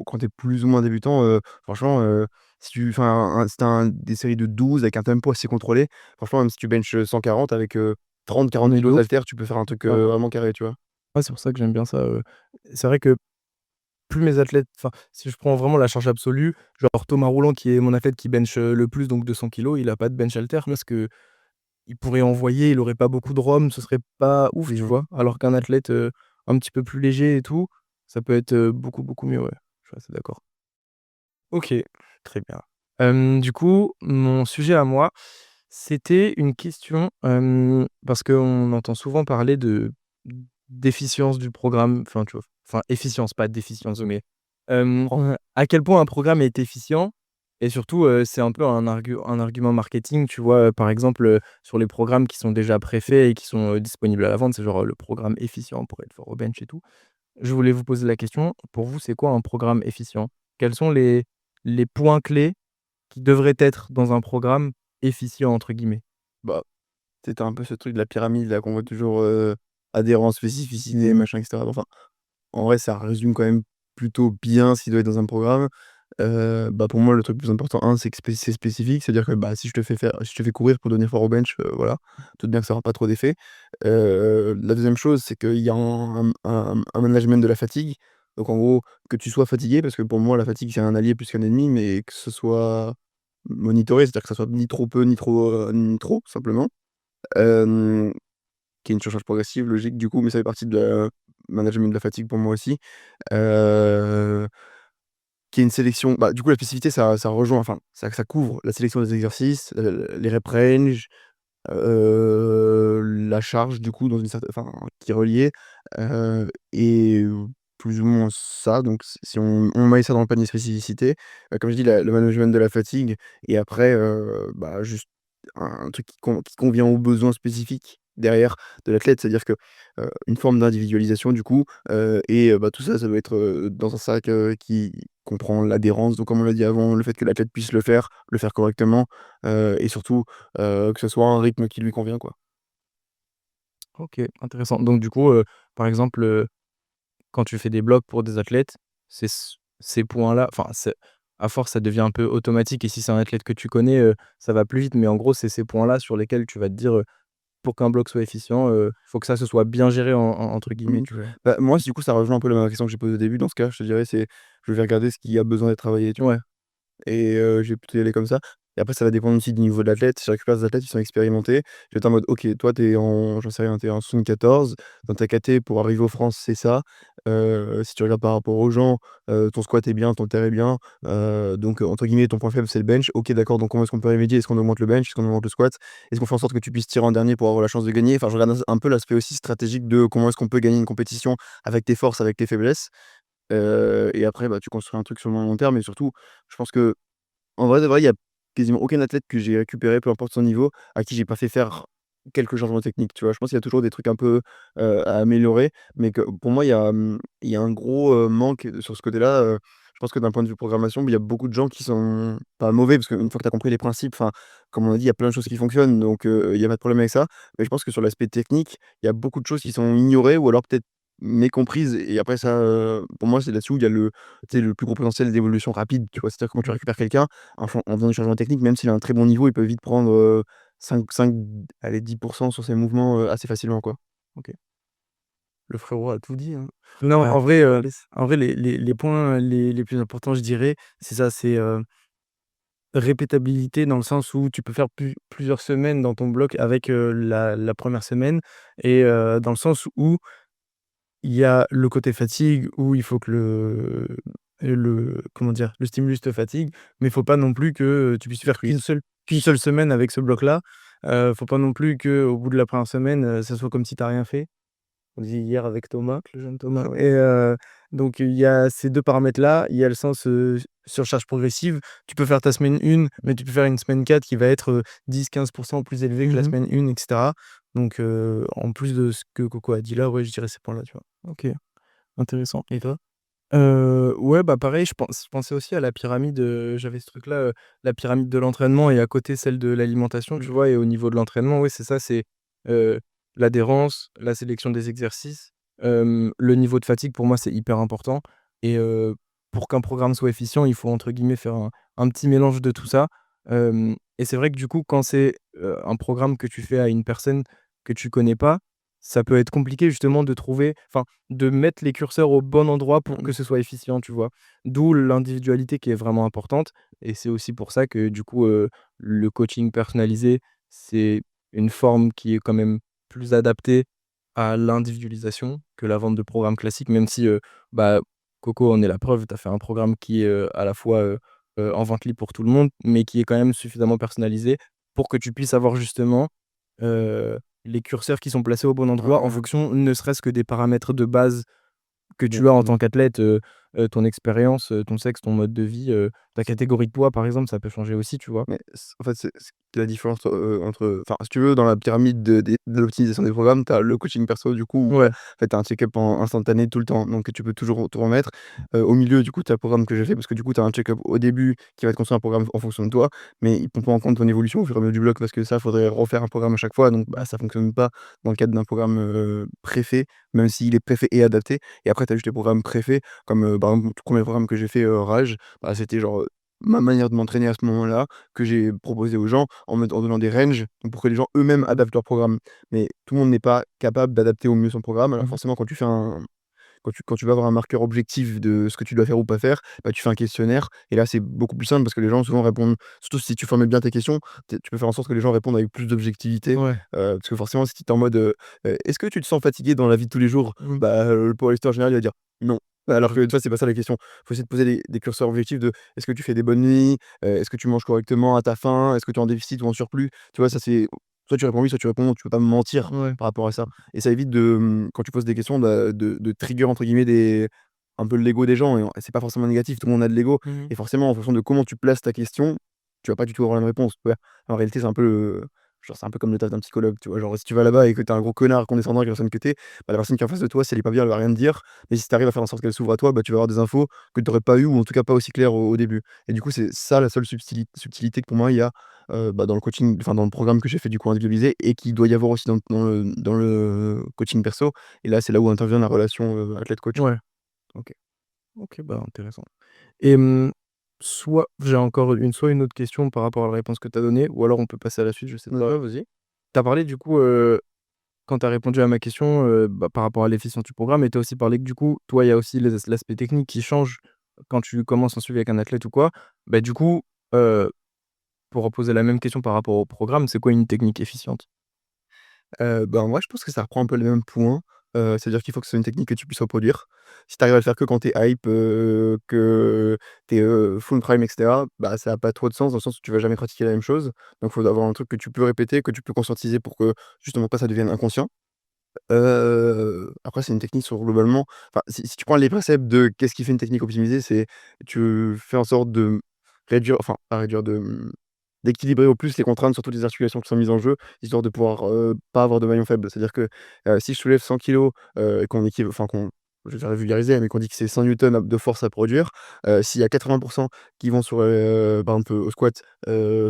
Speaker 1: quand tu es plus ou moins débutant, franchement, si tu as des séries de 12 avec un tempo assez contrôlé, franchement, même si tu benches, 140 avec, 30-40
Speaker 3: on est de
Speaker 1: kilos
Speaker 3: ouf.
Speaker 1: d'haltères, tu peux faire un truc,
Speaker 3: Ouais.
Speaker 1: vraiment carré, tu vois?
Speaker 2: Ouais, c'est pour ça que j'aime bien ça, c'est vrai que plus mes athlètes enfin, si je prends vraiment la charge absolue, genre Thomas Rouland qui est mon athlète qui bench, le plus donc 200 kilogrammes, il a pas de bench halter parce qu'il pourrait envoyer, il aurait pas beaucoup de ROM, ce serait pas ouf, tu
Speaker 1: Mmh.
Speaker 2: vois? Alors qu'un athlète, un petit peu plus léger et tout, ça peut être, beaucoup, beaucoup mieux, ouais. Je suis assez d'accord. OK, très bien. Du coup, mon sujet à moi, c'était une question, parce qu'on entend souvent parler d'efficience du programme, enfin, tu vois? Enfin, efficience, pas déficience, mais, à quel point un programme est efficient et surtout, c'est un peu un argument marketing, tu vois? Par exemple, sur les programmes qui sont déjà préfaits et qui sont, disponibles à la vente, c'est genre, le programme efficient pour être fort au bench et tout. Je voulais vous poser la question, pour vous, c'est quoi un programme efficient? Quels sont les points clés qui devraient être dans un programme «efficient» entre guillemets?
Speaker 1: Bah, tu sais, un peu ce truc de la pyramide là qu'on voit toujours, adhérence, spécificité, machin et cetera. Enfin, en vrai, ça résume quand même plutôt bien ce qui doit être dans un programme. Bah, pour moi, le truc le plus important, c'est que c'est spécifique. C'est-à-dire que, bah, si je te fais courir pour devenir fort au bench, voilà, doute bien que ça aura pas trop d'effet. La deuxième chose, c'est qu'il y a un management de la fatigue. Donc en gros, que tu sois fatigué, parce que pour moi, la fatigue, c'est un allié plus qu'un ennemi, mais que ce soit monitoré, c'est-à-dire que ça soit ni trop peu, ni trop, simplement. Hem, Qu'il y ait une surcharge progressive, logique du coup, mais ça fait partie de la management de la fatigue pour moi aussi. Heu Qu'il y ait une sélection, bah, du coup, la spécificité, ça rejoint, enfin, ça couvre la sélection des exercices, les rep range, la charge, du coup, dans une certaine enfin, qui est reliée, et plus ou moins ça. Donc si on met ça dans le panier spécificité, comme je dis, le management de la fatigue et après, bah, juste un truc qui convient aux besoins spécifiques derrière de l'athlète. C'est-à-dire que, une forme d'individualisation du coup, et bah, tout ça, ça doit être, dans un sac, qui comprend l'adhérence, donc comme on l'a dit avant, le fait que l'athlète puisse le faire correctement, et surtout, que ce soit un rythme qui lui convient, quoi.
Speaker 2: OK, intéressant. Donc du coup, par exemple, quand tu fais des blocs pour des athlètes, c'est ces points-là enfin, c'est à force, ça devient un peu automatique et si c'est un athlète que tu connais, ça va plus vite, mais en gros, c'est ces points-là sur lesquels tu vas te dire, «Pour qu'un bloc soit efficient, faut que ça se soit bien géré» entre guillemets,
Speaker 1: Mmh.
Speaker 2: tu vois?
Speaker 1: Bah, moi, du coup, ça rejoint un peu la question que j'ai posée au début. Dans ce cas, je te dirais, c'est je vais regarder ce qui a besoin d'être travaillé, tu vois?
Speaker 2: Ouais.
Speaker 1: Et je vais plutôt y aller comme ça. Et après ça va dépendre aussi du niveau de l'athlète. Si je récupère des athlètes qui sont expérimentés, je vais être en mode: «OK, toi tu es en j'en sais rien, tu es en 74, dans ta caté pour arriver aux France, c'est ça. Si tu regardes par rapport aux gens, ton squat est bien, ton terre est bien, donc entre guillemets ton point faible c'est le bench. OK d'accord, donc comment est-ce qu'on peut remédier? Est-ce qu'on augmente le bench? Est-ce qu'on augmente le squat? Est-ce qu'on fait en sorte que tu puisses tirer en dernier pour avoir la chance de gagner?» Enfin je regarde un peu l'aspect aussi stratégique de comment est-ce qu'on peut gagner une compétition avec tes forces, avec tes faiblesses. Et après, bah, tu construis un truc sur le long terme et surtout, je pense que en vrai de vrai, il y a quasiment aucun athlète que j'ai récupéré, peu importe son niveau, à qui j'ai pas fait faire quelques changements techniques, tu vois? Je pense qu'il y a toujours des trucs un peu, à améliorer, mais que pour moi, il y a un gros, manque sur ce côté-là, je pense que d'un point de vue programmation, il y a beaucoup de gens qui sont pas mauvais parce qu'une fois que tu as compris les principes, enfin, comme on a dit, il y a plein de choses qui fonctionnent, donc il y a pas de problème avec ça. Mais je pense que sur l'aspect technique, il y a beaucoup de choses qui sont ignorées ou alors peut-être mécomprises et après ça, pour moi, c'est là-dessus où il y a tu sais, le plus gros potentiel d'évolution rapide, tu vois? C'est-à-dire que quand tu
Speaker 2: Mmh.
Speaker 1: récupères quelqu'un en faisant du changement technique, même s'il a un très bon niveau, il peut vite prendre, 5 allez 10 sur ses mouvements, assez facilement, quoi.
Speaker 2: OK. Le frérot a tout dit, hein. Non,
Speaker 3: Ah,
Speaker 2: en vrai les points les plus importants, je dirais, c'est ça, c'est, répétabilité dans le sens où tu peux faire plusieurs semaines dans ton bloc avec, la 1re semaine et dans le sens où il y a le côté fatigue où il faut que le comment dire? Le stimulus te fatigue, mais il faut pas non plus que, tu puisses faire qu'une seule semaine avec ce bloc-là. Faut pas non plus qu'au bout de la 1re semaine, ça soit comme si tu as rien fait. On dit hier avec Thomas, le jeune Thomas et donc il y a ces 2 paramètres-là. Il y a le sens, surcharge progressive. Tu peux faire ta semaine 1, mais tu peux faire une semaine 4 qui va être, 10-15 plus élevée que la
Speaker 3: mmh
Speaker 2: semaine 1 et cetera. Donc en plus de ce que Coco a dit là, ouais, je dirais ces points-là, tu vois? OK, intéressant.
Speaker 3: et toi?
Speaker 2: Ouais, bah, pareil, je pensais aussi à la pyramide, j'avais ce truc-là, la pyramide de l'entraînement et à côté celle de l'alimentation,
Speaker 1: Mmh.
Speaker 2: tu vois? Et au niveau de l'entraînement, oui, c'est ça, c'est, heu, l'adhérence, la sélection des exercices, le niveau de fatigue pour moi, c'est hyper important et pour qu'un programme soit efficient, il faut entre guillemets faire un petit mélange de tout ça, et c'est vrai que du coup, quand c'est, un programme que tu fais à une personne que tu connais pas, ça peut être compliqué justement de trouver enfin, de mettre les curseurs au bon endroit pour
Speaker 1: Mmh.
Speaker 2: que ce soit efficient, tu vois? D'où l'individualité qui est vraiment importante et c'est aussi pour ça que du coup, le coaching personnalisé, c'est une forme qui est quand même plus adaptée à l'individualisation que la vente de programmes classiques, même si, bah, Coco en est la preuve, tu as fait un programme qui est, à la fois, en vente libre pour tout le monde, mais qui est quand même suffisamment personnalisé pour que tu puisses avoir justement, heu, les curseurs qui sont placés au bon
Speaker 1: Ouais,
Speaker 2: endroit en
Speaker 1: ouais, ouais.
Speaker 2: fonction ne serait-ce que des paramètres de base que
Speaker 1: Bien
Speaker 2: tu as en
Speaker 1: sûr.
Speaker 2: tant qu'athlète, ton expérience, ton sexe, ton mode de vie, ta catégorie de poids par exemple, ça peut changer aussi, tu vois?
Speaker 1: Mais en fait, c'est la différence, entre enfin, si tu veux, dans la pyramide de l'optimisation des programmes, tu as le coaching perso, du coup, où,
Speaker 2: Ouais.
Speaker 1: en fait, tu as un check-up en instantané tout le temps, donc tu peux toujours te remettre. Au milieu, du coup, tu as le programme que j'ai fait, parce que, du coup, tu as un check-up au début qui va te construire un programme en fonction de toi, mais il prend pas en compte ton évolution au fur et à mesure du bloc, parce que ça, faudrait refaire un programme à chaque fois, donc bah, ça fonctionne pas dans le cadre d'un programme, préfet, même s'il est préfet et adapté. Et après, tu as juste les programmes préfaits, comme, par exemple, le tout 1er programme que j'ai fait, Rage, bah, c'était genre, ma manière de m'entraîner à ce moment-là, que j'ai proposé aux gens en donnant des ranges, donc pour que les gens eux-mêmes
Speaker 2: Mmh mh.
Speaker 1: adaptent leur programme. Mais tout le monde n'est pas capable d'adapter au mieux son programme. Alors
Speaker 2: Mmh.
Speaker 1: forcément, quand tu vas avoir un marqueur objectif de ce que tu dois faire ou pas faire, bah, tu fais un questionnaire et là, c'est beaucoup plus simple parce que les gens souvent répondent, surtout si tu formais bien tes questions, tu peux faire en sorte que les gens répondent avec plus d'objectivité.
Speaker 2: Ouais.
Speaker 1: Parce que forcément, si tu es en mode, «Est-ce que tu te sens fatigué dans la vie de tous les jours?»
Speaker 2: Mmh.
Speaker 1: Bah, le powerlifter en général, il va dire: «Non». Alors que,
Speaker 2: OK.
Speaker 1: tu vois, c'est pas ça la question. Faut essayer de poser des curseurs objectifs de: «Est-ce que tu fais des bonnes nuits? Est-ce que tu manges correctement à ta faim? Est-ce que tu es en déficit ou en surplus?» Tu vois, ça c'est soit tu réponds oui, soit tu réponds non. Tu peux pas me mentir
Speaker 2: Ouais.
Speaker 1: par rapport à ça. Et ça évite de, quand tu poses des questions, de «trigger» entre guillemets un peu l'ego des gens, et c'est pas forcément négatif, tout le monde a de l'ego,
Speaker 2: Mmh mh.
Speaker 1: et forcément en fonction de comment tu places ta question, tu vas pas du tout avoir la même réponse, tu vois? En réalité, c'est un peu genre, c'est un peu comme le taf d'un psychologue, tu vois? Genre, si tu vas là-bas et que tu es un gros connard condescendant avec la personne que tu es, bah, la personne qui est en face de toi, si elle est pas bien, elle va rien te dire, mais si tu arrives à faire en sorte qu'elle s'ouvre à toi, bah, tu vas avoir des infos que tu aurais pas eues, ou en tout cas pas aussi claires au début. Et du coup, c'est ça la seule subtilité que pour moi il y a, bah, dans le coaching, enfin dans le programme que j'ai fait du coup individualisé, et qu'il doit y avoir aussi dans le coaching perso. Et là, c'est là où intervient la relation, athlète-coach, quoi.
Speaker 2: Ouais. OK. OK, bah, intéressant et soit j'ai encore soit une autre question par rapport à la réponse que tu as donnée ou alors on peut passer à la suite, je sais pas.
Speaker 1: Ouais, vas-y.
Speaker 2: Tu as parlé du coup, quand tu as répondu à ma question, bah, par rapport à l'efficience du programme et tu as aussi parlé que du coup, toi, il y a aussi l'aspect technique qui change quand tu commences un suivi avec un athlète ou quoi. Bah, du coup, heu, pour reposer la même question par rapport au programme, c'est quoi une technique efficiente?
Speaker 1: Bah, en vrai, je pense que ça reprend un peu les mêmes points. C'est-à-dire qu'il faut que ce soit une technique que tu puisses reproduire. Si tu arrives à le faire que quand tu es hype, que tu es, full prime et cetera, bah, ça a pas trop de sens dans le sens où tu vas jamais pratiquer la même chose. Donc faut avoir un truc que tu peux répéter, que tu peux conscientiser pour que justement pas ça devienne inconscient. Après c'est une technique sur globalement, enfin, si tu prends les préceptes de qu'est-ce qui fait une technique optimisée, c'est tu fais en sorte de réduire, enfin pas réduire, d'équilibrer au plus les contraintes sur toutes les articulations qui sont mises en jeu, histoire de pouvoir, pas avoir de maillon faible. C'est-à-dire que, si je soulève 100 kilogrammes, et qu'on je vais faire vulgariser, mais qu'on dit que c'est 100 newtons de force à produire, s'il y a 80 qui vont sur, par exemple, au squat,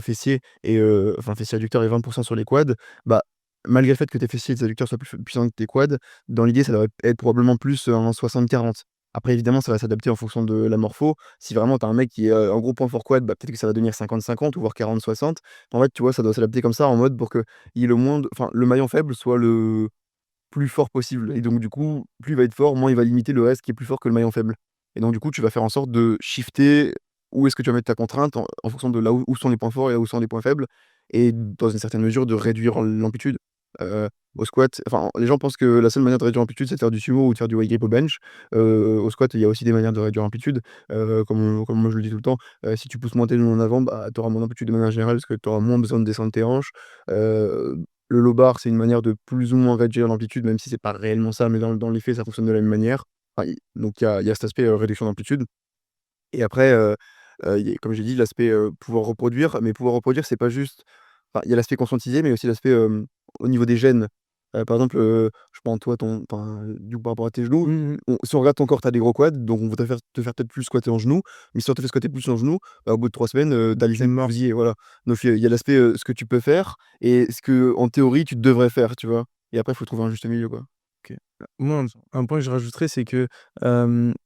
Speaker 1: fessier, et enfin fessier adducteur, et 20 sur les quads, bah, malgré le fait que tes fessiers et tes adducteurs soient plus puissants que tes quads, dans l'idée, ça doit être probablement plus, un 60-40. Après évidemment, ça va s'adapter en fonction de la morpho. Si vraiment tu as un mec qui est, en gros point fort quad, bah, peut-être que ça va devenir 50-50 ou voire 40-60. En fait, tu vois, ça doit s'adapter comme ça en mode pour qu'il y ait le maillon faible soit le plus fort possible, et donc du coup, plus il va être fort, moins il va limiter le reste qui est plus fort que le maillon faible. Et donc du coup, tu vas faire en sorte de shifter où est-ce que tu vas mettre ta contrainte en fonction de là où sont les points forts et là où sont les points faibles, et dans une certaine mesure de réduire l'amplitude. Heu, Au squat, enfin, les gens pensent que la seule manière de réduire l'amplitude, c'est de faire du sumo ou de faire du high grip au bench. Au squat, il y a aussi des manières de réduire l'amplitude. Comme moi je le dis tout le temps, si tu pousses moins tes genoux en avant, bah, tu auras moins d'amplitude de manière générale parce que tu auras moins besoin de descendre tes hanches. Heu le low bar, c'est une manière de plus ou moins réduire l'amplitude, même si c'est pas réellement ça, mais dans les faits, ça fonctionne de la même manière. Enfin, il y a cet aspect, réduction d'amplitude. Et après, il y a, comme j'ai dit, l'aspect, pouvoir reproduire. Mais pouvoir reproduire, c'est pas juste, enfin, il y a l'aspect conscientisé, mais aussi l'aspect, au niveau des gènes. Par exemple, je prends toi ton enfin, du coup, par rapport à tes genoux,
Speaker 3: Mmh mh.
Speaker 1: si on regarde ton corps, tu as des gros quads, donc on va te faire peut-être plus squatter en genoux, mais si on te fait squatter plus en genoux, bah, au bout de 3 semaines, tu as les
Speaker 3: Tu es
Speaker 1: épaules
Speaker 3: mort.
Speaker 1: bousillées, voilà. Donc il y a l'aspect, ce que tu peux faire et ce qu'en théorie tu devrais faire, tu vois? Et après, il faut trouver un juste milieu, quoi.
Speaker 3: OK. Moi, un point que je rajouterais, c'est que,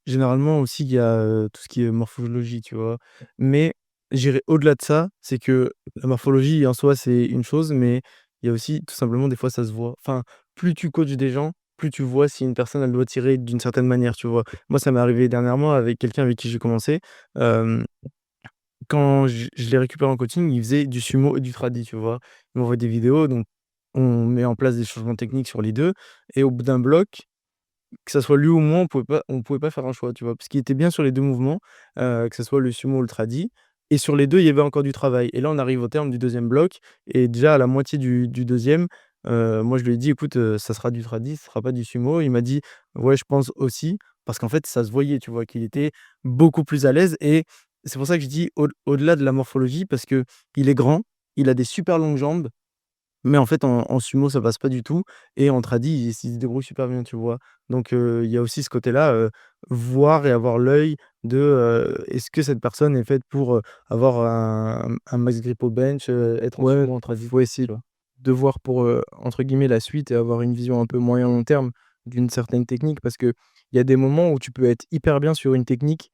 Speaker 3: généralement aussi, il y a, tout ce qui est morphologie, tu vois? Mais j'irais au-delà de ça, c'est que la morphologie en soi, c'est une chose, mais il y a aussi tout simplement des fois ça se voit. Enfin, plus tu coaches des gens, plus tu vois si une personne elle doit tirer d'une certaine manière, tu vois? Moi, ça m'est arrivé dernièrement avec quelqu'un avec qui j'ai commencé, hem quand je l'ai récupéré en coaching, il faisait du sumo et du tradi, tu vois? Il m'envoie des vidéos, donc on met en place des changements techniques sur les 2 et au bout d'un bloc, que ça soit lui ou moi, on pouvait pas faire un choix, tu vois? Parce qu'il était bien sur les 2 mouvements, que ça soit le sumo ou le tradi et sur les 2 il y avait encore du travail et là, on arrive au terme du deuxième bloc et déjà à la moitié du 2e, moi je lui ai dit: «Écoute, ça sera du tradi, ça sera pas du sumo». Il m'a dit: «Ouais, je pense aussi», parce qu'en fait, ça se voyait, tu vois? Qu'il était beaucoup plus à l'aise et c'est pour ça que je dis au-delà de la morphologie parce qu'il est grand, il a des super longues jambes, mais en fait, en sumo, ça passe pas du tout et en tradi, il se débrouille super bien, tu vois? Donc il y a aussi ce côté-là, voir et avoir l'œil de, est-ce que cette personne est faite pour, avoir un max grip au bench, être en
Speaker 2: Ouais,
Speaker 3: sumo, en tradi,
Speaker 2: faut essayer
Speaker 3: tu vois?
Speaker 2: de voir pour, entre guillemets «la suite» et avoir une vision un peu moyen long terme d'une certaine technique. Parce qu'il y a des moments où tu peux être hyper bien sur une technique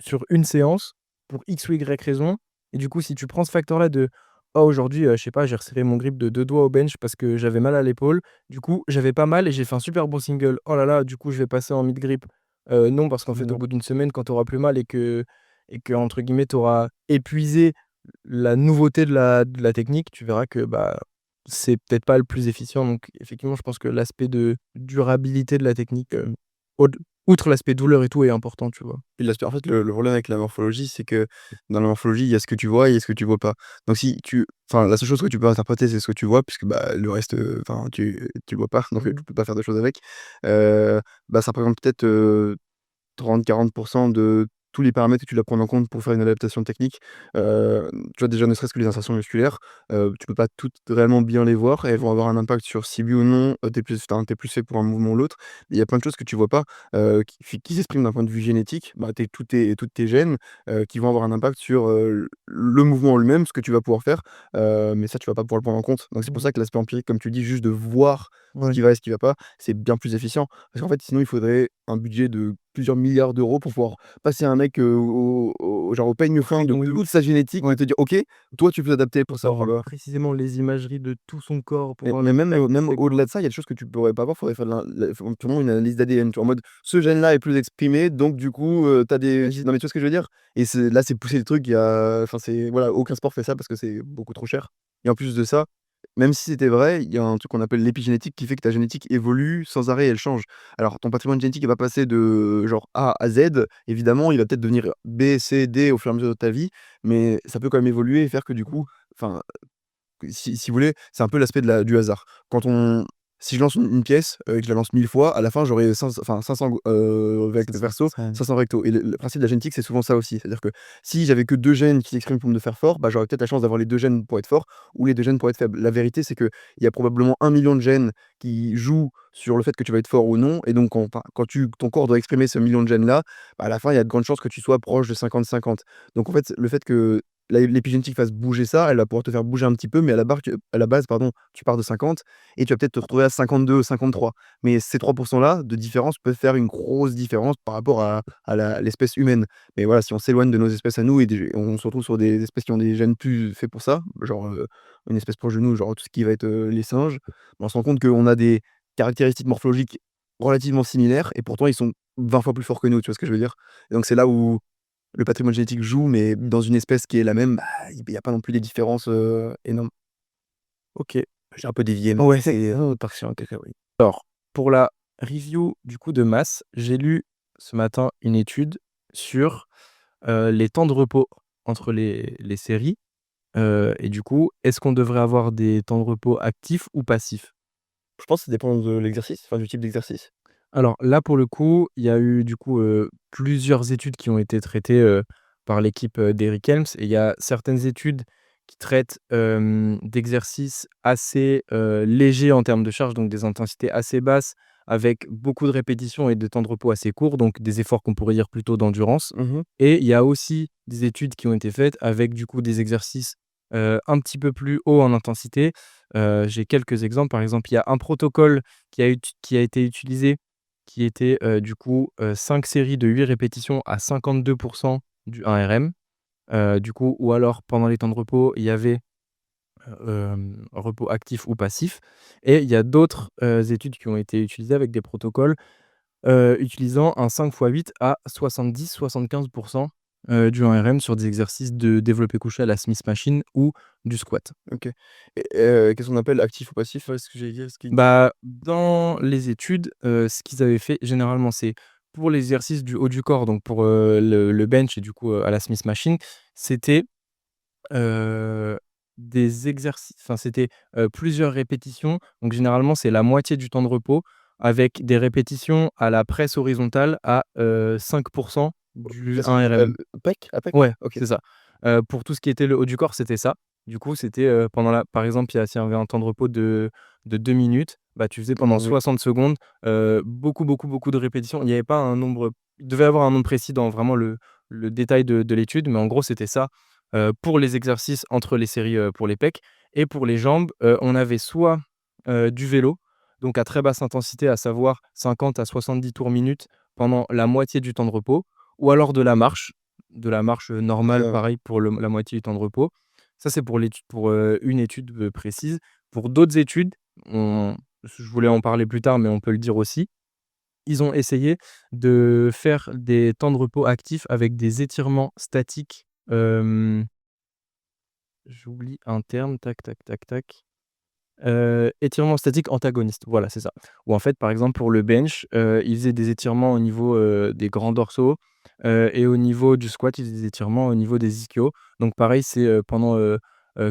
Speaker 2: sur une séance pour X ou Y raison et du coup, si tu prends ce facteur-là de: «Oh aujourd'hui, je sais pas, j'ai resserré mon grip de 2 doigts au bench parce que j'avais mal à l'épaule. Du coup, j'avais pas mal et j'ai fait un super bon single. Oh là là, du coup, je vais passer en mid grip». Non, parce qu'en fait, au
Speaker 3: Non.
Speaker 2: bout d'une semaine, quand tu auras plus mal et que entre guillemets, tu auras épuisé la nouveauté de la technique, tu verras que, bah, c'est peut-être pas le plus efficient. Donc effectivement, je pense que l'aspect de durabilité de la technique, aud outre l'aspect douleur et tout est important, tu vois?
Speaker 1: Et l'aspect en fait, le problème avec la morphologie, c'est que dans la morphologie, il y a ce que tu vois et il y a ce que tu vois pas. Donc si tu enfin, la seule chose que tu peux interpréter, c'est ce que tu vois puisque, bah, le reste, enfin, tu le vois pas, donc tu peux pas faire de choses avec. Bah, ça représente peut-être, 30-40 de tous les paramètres que tu dois prendre en compte pour faire une adaptation technique. Tu vois, déjà, ne serait-ce que les insertions musculaires, tu peux pas toutes réellement bien les voir et elles vont avoir un impact sur si oui ou non, tu es plus fait pour un mouvement ou l'autre. Il y a plein de choses que tu vois pas, qui s'expriment d'un point de vue génétique. Bah, toutes tes gènes, qui vont avoir un impact sur, le mouvement en lui-même, ce que tu vas pouvoir faire, mais ça, tu vas pas pouvoir le prendre en compte. Donc c'est pour
Speaker 3: Mmh.
Speaker 1: ça que l'aspect empirique, comme tu dis, juste de voir ce
Speaker 3: Ouais.
Speaker 1: qui va et ce qui va pas, c'est bien plus efficient. Parce qu'en fait, sinon, il faudrait un budget de plusieurs milliards d'euros pour pouvoir passer un mec, au genre au peigne fin de
Speaker 3: Oui, oui.
Speaker 1: toute sa génétique
Speaker 3: Ouais.
Speaker 1: et te dire: «OK, toi tu peux t'adapter pour
Speaker 3: Pour
Speaker 1: ça,
Speaker 3: savoir
Speaker 1: voilà».
Speaker 3: précisément les imageries de tout son corps, pour voir
Speaker 1: Mais
Speaker 3: la
Speaker 1: même,
Speaker 3: taille de
Speaker 1: même
Speaker 3: ses
Speaker 1: au-delà
Speaker 3: côtes.
Speaker 1: de ça, il y a des choses que tu pourrais pas voir, faudrait faire de la faut sûrement une analyse d'ADN, tu vois? En mode: «Ce gène-là est plus exprimé, donc du coup, tu as des»
Speaker 3: Imagine.
Speaker 1: non mais tu vois ce que je veux dire? Et c'est pousser le truc, il y a enfin c'est voilà, aucun sport fait ça parce que c'est beaucoup trop cher et en plus de ça, même si c'était vrai, il y a un truc qu'on appelle l'épigénétique qui fait que ta génétique évolue sans arrêt, elle change. Alors ton patrimoine génétique, il va passer de genre A à Z, évidemment, il va peut-être devenir B, C, D au fur et à mesure de ta vie, mais ça peut quand même évoluer et faire que du coup, enfin si vous voulez, c'est un peu l'aspect du hasard. Quand on Si je lance une pièce, et que je la lance 1000 fois, à la fin, j'aurai 500
Speaker 3: C'est ça,
Speaker 1: verso,
Speaker 3: ça
Speaker 1: 500 recto et le principe de la génétique, c'est souvent ça aussi. C'est-à-dire que si j'avais que 2 gènes qui s'expriment pour me faire fort, bah, j'aurais peut-être la chance d'avoir les 2 gènes pour être fort ou les 2 gènes pour être faible. La vérité, c'est qu'il y a probablement 1 million de gènes qui jouent sur le fait que tu vas être fort ou non et donc ton corps doit exprimer ce 1 000 000 de gènes-là, bah, à la fin, il y a de grandes chances que tu sois proche de 50-50. Donc en fait, le fait que l'épigénétique fasse bouger ça, elle va pouvoir te faire bouger un petit peu, mais à la base, pardon, tu pars de 50 et tu vas peut-être te retrouver à 52 ou 53. Mais ces 3 là de différence peuvent faire une grosse différence par rapport à l'espèce humaine. Mais voilà, si on s'éloigne de nos espèces à nous et on se retrouve sur des espèces qui ont des gènes plus faits pour ça, genre, une espèce proche de nous, genre tout ce qui va être, les singes, on se rend compte qu'on a des caractéristiques morphologiques relativement similaires et pourtant ils sont 20 fois plus forts que nous, tu vois ce que je veux dire? Et donc c'est là où le patrimoine génétique joue, mais dans une espèce qui est la même, bah, il y a pas non plus des différences, énormes.
Speaker 2: OK.
Speaker 1: J'ai un peu dévié, mais
Speaker 3: Ouais,
Speaker 1: c'est
Speaker 3: parti en cacahuète.
Speaker 2: Alors, pour la review du coup de masse, j'ai lu ce matin une étude sur, les temps de repos entre les séries, et du coup, est-ce qu'on devrait avoir des temps de repos actifs ou passifs?
Speaker 1: je pense que ça dépend de l'exercice, enfin du type d'exercice.
Speaker 2: Alors là, pour le coup, il y a eu du coup, plusieurs études qui ont été traitées, par l'équipe, d'Eric Helms et il y a certaines études qui traite, d'exercices assez, légers en termes de charge, donc des intensités assez basses avec beaucoup de répétitions et de temps de repos assez courts, donc des efforts qu'on pourrait dire plutôt d'endurance.
Speaker 1: Mmh.
Speaker 2: Et il y a aussi des études qui ont été faites avec du coup des exercices, un petit peu plus hauts en intensité. J'ai quelques exemples. Par exemple, il y a un protocole qui a été utilisé qui était, du coup, 5 séries de 8 répétitions à 52 du 1 RM. Du coup ou alors pendant les temps de repos, il y avait, repos actif ou passif et il y a d'autres, études qui ont été utilisées avec des protocoles, utilisant un 5 fois 8 à 70-75 du 1 RM sur des exercices de développé couché à la Smith Machine ou du squat.
Speaker 1: OK. Et qu'est-ce qu'on appelle actif ou passif?
Speaker 3: Ouais, ce que j'allais dire, ce qui
Speaker 2: Bah, dans les études, ce qu'ils avaient fait généralement, c'est pour l'exercice du haut du corps, donc pour, le bench et du coup, à la Smith Machine, c'était, heu, des exercices enfin c'était, plusieurs répétitions, donc généralement c'est la moitié du temps de repos avec des répétitions à la presse horizontale à, 5 du
Speaker 1: Presque
Speaker 2: 1 RM.
Speaker 1: pec? À pec?
Speaker 2: Ouais,
Speaker 1: OK.
Speaker 2: c'est ça. Pour tout ce qui était le haut du corps, c'était ça. Du coup, c'était, pendant la par exemple, s'il y avait un temps de repos de 2 minutes, bah, tu faisais pendant
Speaker 1: Oui.
Speaker 2: 60 secondes, beaucoup, beaucoup, beaucoup de répétitions. Il n'y avait pas un nombre il devait avoir un nombre précis dans vraiment le détail de l'étude, mais en gros, c'était ça, pour les exercices entre les séries, pour les pecs et pour les jambes, on avait soit, du vélo, donc à très basse intensité, à savoir 50 à 70 tours minute pendant la moitié du temps de repos ou alors de la marche, normale,
Speaker 1: Ça
Speaker 2: pareil pour la moitié du temps de repos. Ça, c'est pour l'étude pour, une étude, précise. Pour d'autres études, on je voulais en parler plus tard, mais on peut le dire aussi. Ils ont essayé de faire des temps de repos actifs avec des étirements statiques, j'oublie un terme, tac, tac, tac, tac. Étirement statique antagoniste, voilà, c'est ça. Où en fait, par exemple, pour le bench, ils faisaient des étirements au niveau, des grands dorsaux, et au niveau du squat, ils faisaient des étirements au niveau des ischios. Donc pareil, c'est, pendant,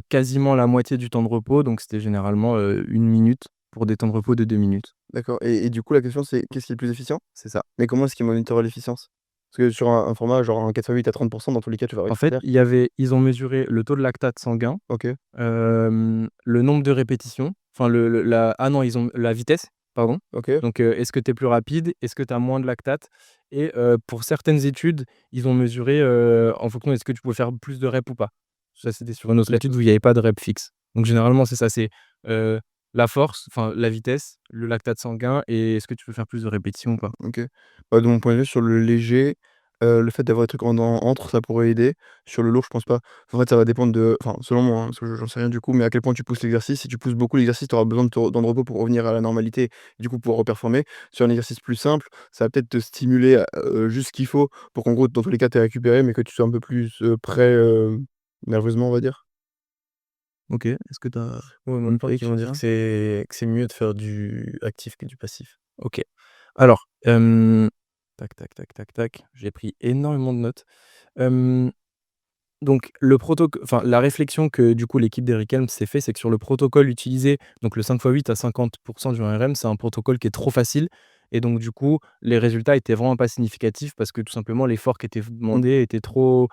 Speaker 2: quasiment la moitié du temps de repos, donc c'était généralement, 1 minute pour des temps de repos de 2 minutes.
Speaker 1: d'accord et du coup, la question, c'est qu'est-ce qui est le plus efficient?
Speaker 2: C'est ça.
Speaker 1: Mais comment est-ce qu'ils monitorent l'efficience? Parce que sur un format genre un 4x8 à 30 dans tous les cas, tu vas
Speaker 2: En fait,
Speaker 1: récupérer.
Speaker 2: ils ont mesuré le taux de lactate sanguin,
Speaker 1: OK,
Speaker 2: le nombre de répétitions, enfin le la ah non, ils ont la vitesse, pardon.
Speaker 1: OK.
Speaker 2: Donc, est-ce que tu es plus rapide? Est-ce que tu as moins de lactate? Et pour certaines études, ils ont mesuré, en fonction est-ce que tu pouvais faire plus de reps ou pas. Ça, c'était sur une autre étude où il y avait pas de rep fixe. Donc généralement, c'est ça, c'est, heu, la force, enfin la vitesse, le lactate sanguin et est-ce que tu peux faire plus de répétitions ou pas?
Speaker 1: OK. Bah, de mon point de vue, sur le léger, le fait d'avoir des trucs entre, ça pourrait aider. Sur le lourd, je pense pas. En fait, ça va dépendre de enfin, selon moi, hein, parce que j'en sais rien du coup, mais à quel point tu pousses l'exercice. Si tu pousses beaucoup l'exercice, tu auras besoin de temps de repos pour revenir à la normalité, du coup, pouvoir reperformer. Sur un exercice plus simple, ça va peut-être te stimuler, juste ce qu'il faut pour qu'en gros, dans tous les cas, tu aies récupéré, mais que tu sois un peu plus, prêt, nerveusement, on va dire.
Speaker 2: OK. Est-ce que tu as
Speaker 3: ouais, mon
Speaker 2: une
Speaker 3: pote, ils
Speaker 2: take
Speaker 3: vont
Speaker 2: sur
Speaker 3: dire
Speaker 2: ça?
Speaker 3: que c'est mieux de faire du actif que du passif.
Speaker 2: OK. Alors, tac, tac, tac, tac, tac, j'ai pris énormément de notes. Hem Donc le protoc enfin la réflexion que du coup l'équipe d'Eric Helms s'est fait, c'est que sur le protocole utilisé, donc le 5 fois 8 à 50 du 1 RM, c'est un protocole qui est trop facile et donc du coup, les résultats étaient vraiment pas significatifs parce que tout simplement l'effort qui était
Speaker 1: Mmh.
Speaker 2: demandé était trop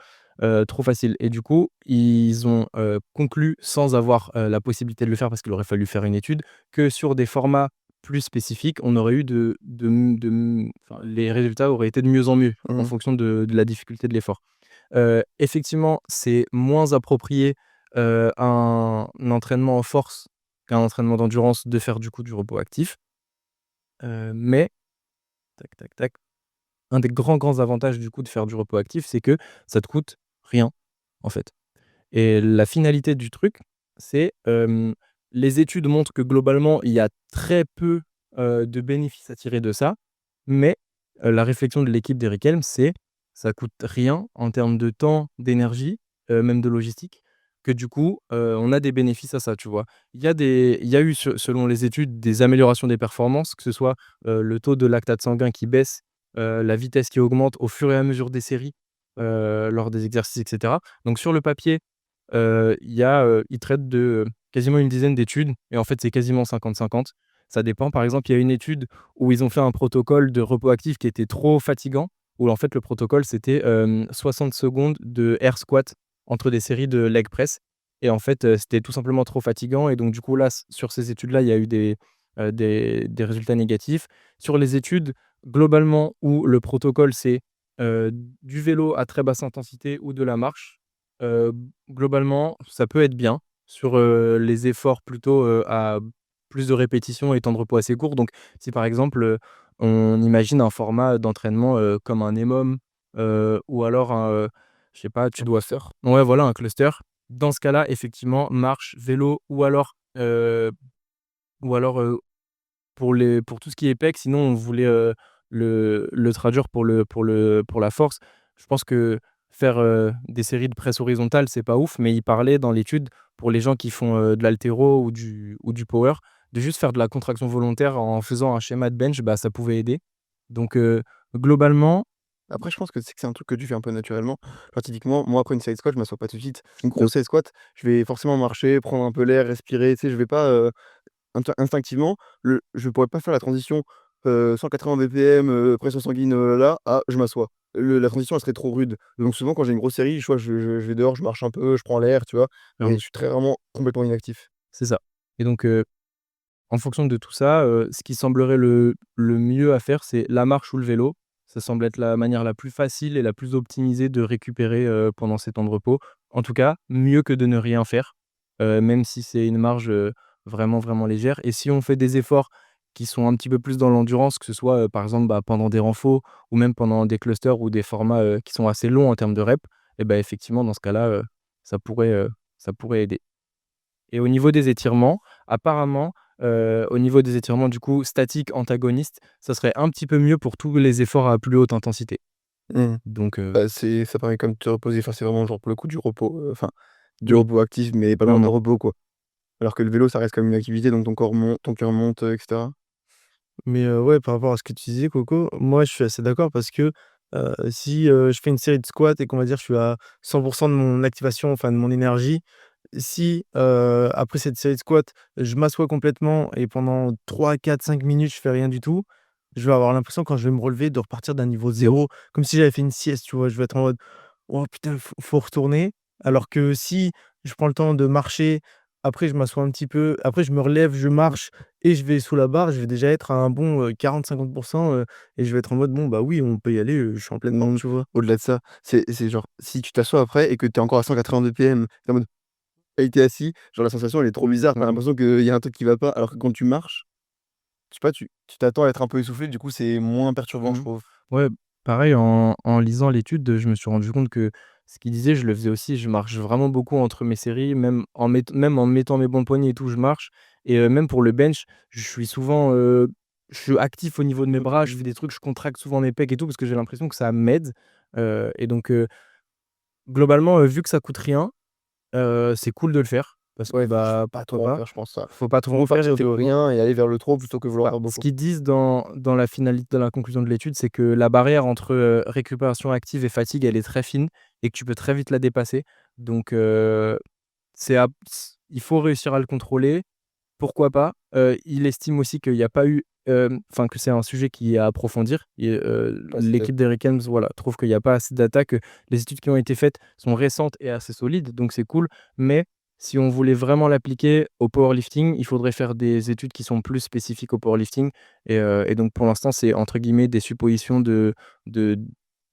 Speaker 2: facile et du coup, ils ont, conclu sans avoir, la possibilité de le faire parce qu'il aurait fallu faire une étude, que sur des formats plus spécifiques, on aurait eu enfin les résultats auraient été de mieux en mieux en
Speaker 1: Mmh.
Speaker 2: fonction de la difficulté de l'effort. Effectivement, c'est moins approprié, un entraînement en force qu'un entraînement d'endurance de faire du coup du repos actif. Mais tac, tac, tac, un des grands, grands avantages du coup de faire du repos actif, c'est que ça te coûte rien, en fait. Et la finalité du truc, c'est, les études montrent que globalement, il y a très peu, de bénéfices à tirer de ça, mais, la réflexion de l'équipe d'Eric Helms, c'est: ça coûte rien en termes de temps, d'énergie, même de logistique, que du coup, on a des bénéfices à ça, tu vois? Il y a eu selon les études des améliorations des performances, que ce soit, le taux de lactate sanguin qui baisse, la vitesse qui augmente au fur et à mesure des séries, lors des exercices et cetera. Donc sur le papier, ils traitent de, quasiment une dizaine d'études et en fait, c'est quasiment 50-50. Ça dépend. Par exemple, il y a une étude où ils ont fait un protocole de repos actif qui était trop fatigant, où en fait le protocole c'était, 60 secondes de air squat entre des séries de leg press et en fait, c'était tout simplement trop fatigant et donc du coup là, sur ces études-là, il y a eu des résultats négatifs. Sur les études, globalement, où le protocole c'est, du vélo à très basse intensité ou de la marche, heu, globalement, ça peut être bien sur, les efforts plutôt, à plus de répétitions et temps de repos assez court. Donc si par exemple, on imagine un format d'entraînement, comme un EMOM, ou alors un, je sais pas, tu
Speaker 1: Un
Speaker 2: dois
Speaker 1: cluster.
Speaker 2: faire ouais, voilà, un cluster. Dans ce cas-là, effectivement, marche, vélo ou alors, pour tout ce qui est pec, sinon on voulait, le traduire pour la force. Je pense que faire, des séries de presse horizontale, c'est pas ouf, mais il parlait dans l'étude, pour les gens qui font, de l'haltéro ou du power, de juste faire de la contraction volontaire en faisant un schéma de bench, bah, ça pouvait aider. Donc, globalement,
Speaker 1: Après, je pense que c'est un truc que tu fais un peu naturellement. Genre typiquement, moi après une série de squats, je m'assois pas tout de suite. Une grosse série de squats, je vais forcément marcher, prendre un peu l'air, respirer, tu sais? Je vais pas, instinctivement, je pourrais pas faire la transition, 180 BPM, pression sanguine, là, à je m'assois. La transition, elle serait trop rude. Donc souvent, quand j'ai une grosse série, soit je vais dehors, je marche un peu, je prends l'air, tu vois? Mais je suis très rarement complètement inactif.
Speaker 2: c'est ça. Et donc, en fonction de tout ça, ce qui semblerait le mieux à faire, c'est la marche ou le vélo. Ça semble être la manière la plus facile et la plus optimisée de récupérer, pendant ces temps de repos. En tout cas, mieux que de ne rien faire, même si c'est une marge, vraiment, vraiment légère et si on fait des efforts qui sont un petit peu plus dans l'endurance, que ce soit, par exemple, bah, pendant des renforts ou même pendant des clusters ou des formats, qui sont assez longs en termes de reps et bah, effectivement, dans ce cas-là, ça pourrait, heu, ça pourrait aider. Et au niveau des étirements, apparemment, au niveau des étirements du coup statiques antagonistes, ça serait un petit peu mieux pour tous les efforts à plus haute intensité.
Speaker 1: Mmh.
Speaker 2: Donc
Speaker 1: Bah, ça permet quand même de te reposer. Enfin, c'est vraiment genre pour le coup du repos, enfin, du
Speaker 2: oui,
Speaker 1: repos actif, mais pas vraiment de
Speaker 2: clairement.
Speaker 1: repos, quoi. Alors que le vélo, ça reste quand même une activité, donc ton cœur monte, et cetera.
Speaker 3: Mais ouais, par rapport à ce que tu disais, Coco, moi, je suis assez d'accord parce que, si, je fais une série de squats et qu'on va dire je suis à 100 de mon activation, enfin de mon énergie, si, après cette série de squats, je m'assois complètement et pendant 3, 4, 5 minutes, je fais rien du tout, je vais avoir l'impression quand je vais me relever de repartir d'un niveau zéro, comme si j'avais fait une sieste, tu vois? Je vais être en mode: «Oh putain, faut retourner». Alors que si je prends le temps de marcher, après je m'assois un petit peu, après je me relève, je marche et je vais sous la barre, je vais déjà être à un bon, 40-50 et je vais être en mode: «Bon, bah, oui, on peut y aller, je suis en pleine forme»,
Speaker 1: Mmh,
Speaker 3: tu vois?
Speaker 1: au-delà de ça, c'est genre, si tu t'assois après et que tu es encore à 180 BPM, tu es en mode et tu es assis, genre la sensation elle est trop bizarre, tu as
Speaker 2: Mmh.
Speaker 1: l'impression qu'il y a un truc qui va pas, alors que quand tu marches, je sais pas, tu t'attends à être un peu essoufflé, du coup c'est moins perturbant, je
Speaker 2: Mmh.
Speaker 1: trouve.
Speaker 2: Ouais, pareil en lisant l'étude, je me suis rendu compte que ce qu'il disait, je le faisais aussi. Je marche vraiment beaucoup entre mes séries, même en mettant mes bons poignets et tout, je marche et même pour le bench, je suis souvent, je suis actif au niveau de mes
Speaker 1: Mmh
Speaker 2: bras, je fais
Speaker 1: mh.
Speaker 2: des trucs, je contracte souvent mes pecs et tout parce que j'ai l'impression que ça m'aide, et donc globalement, vu que ça coûte rien, c'est cool de le faire parce que,
Speaker 1: Ouais, faut
Speaker 2: bah,
Speaker 1: pas
Speaker 2: pourquoi
Speaker 1: trop en
Speaker 2: pas?
Speaker 1: faire, je pense ça.
Speaker 2: Faut pas
Speaker 1: Faut
Speaker 2: trop en
Speaker 1: mieux
Speaker 2: faire et
Speaker 1: partir de rien et aller vers le trop plutôt que vouloir
Speaker 2: bah,
Speaker 1: faire
Speaker 2: ce
Speaker 1: beaucoup.
Speaker 2: qu'ils disent dans la finalité dans la conclusion de l'étude, c'est que la barrière entre, récupération active et fatigue, elle est très fine et que tu peux très vite la dépasser. Donc, c'est à il faut réussir à le contrôler. Pourquoi pas? Il estime aussi qu'il y a pas eu, enfin que c'est un sujet qui est à approfondir et
Speaker 1: Pas assez.
Speaker 2: l'équipe d'Eric Helms, voilà, trouve qu'il y a pas assez d'attaques, que les études qui ont été faites sont récentes et assez solides, donc c'est cool. Mais si on voulait vraiment l'appliquer au powerlifting, il faudrait faire des études qui sont plus spécifiques au powerlifting et donc pour l'instant, c'est entre guillemets «des suppositions» de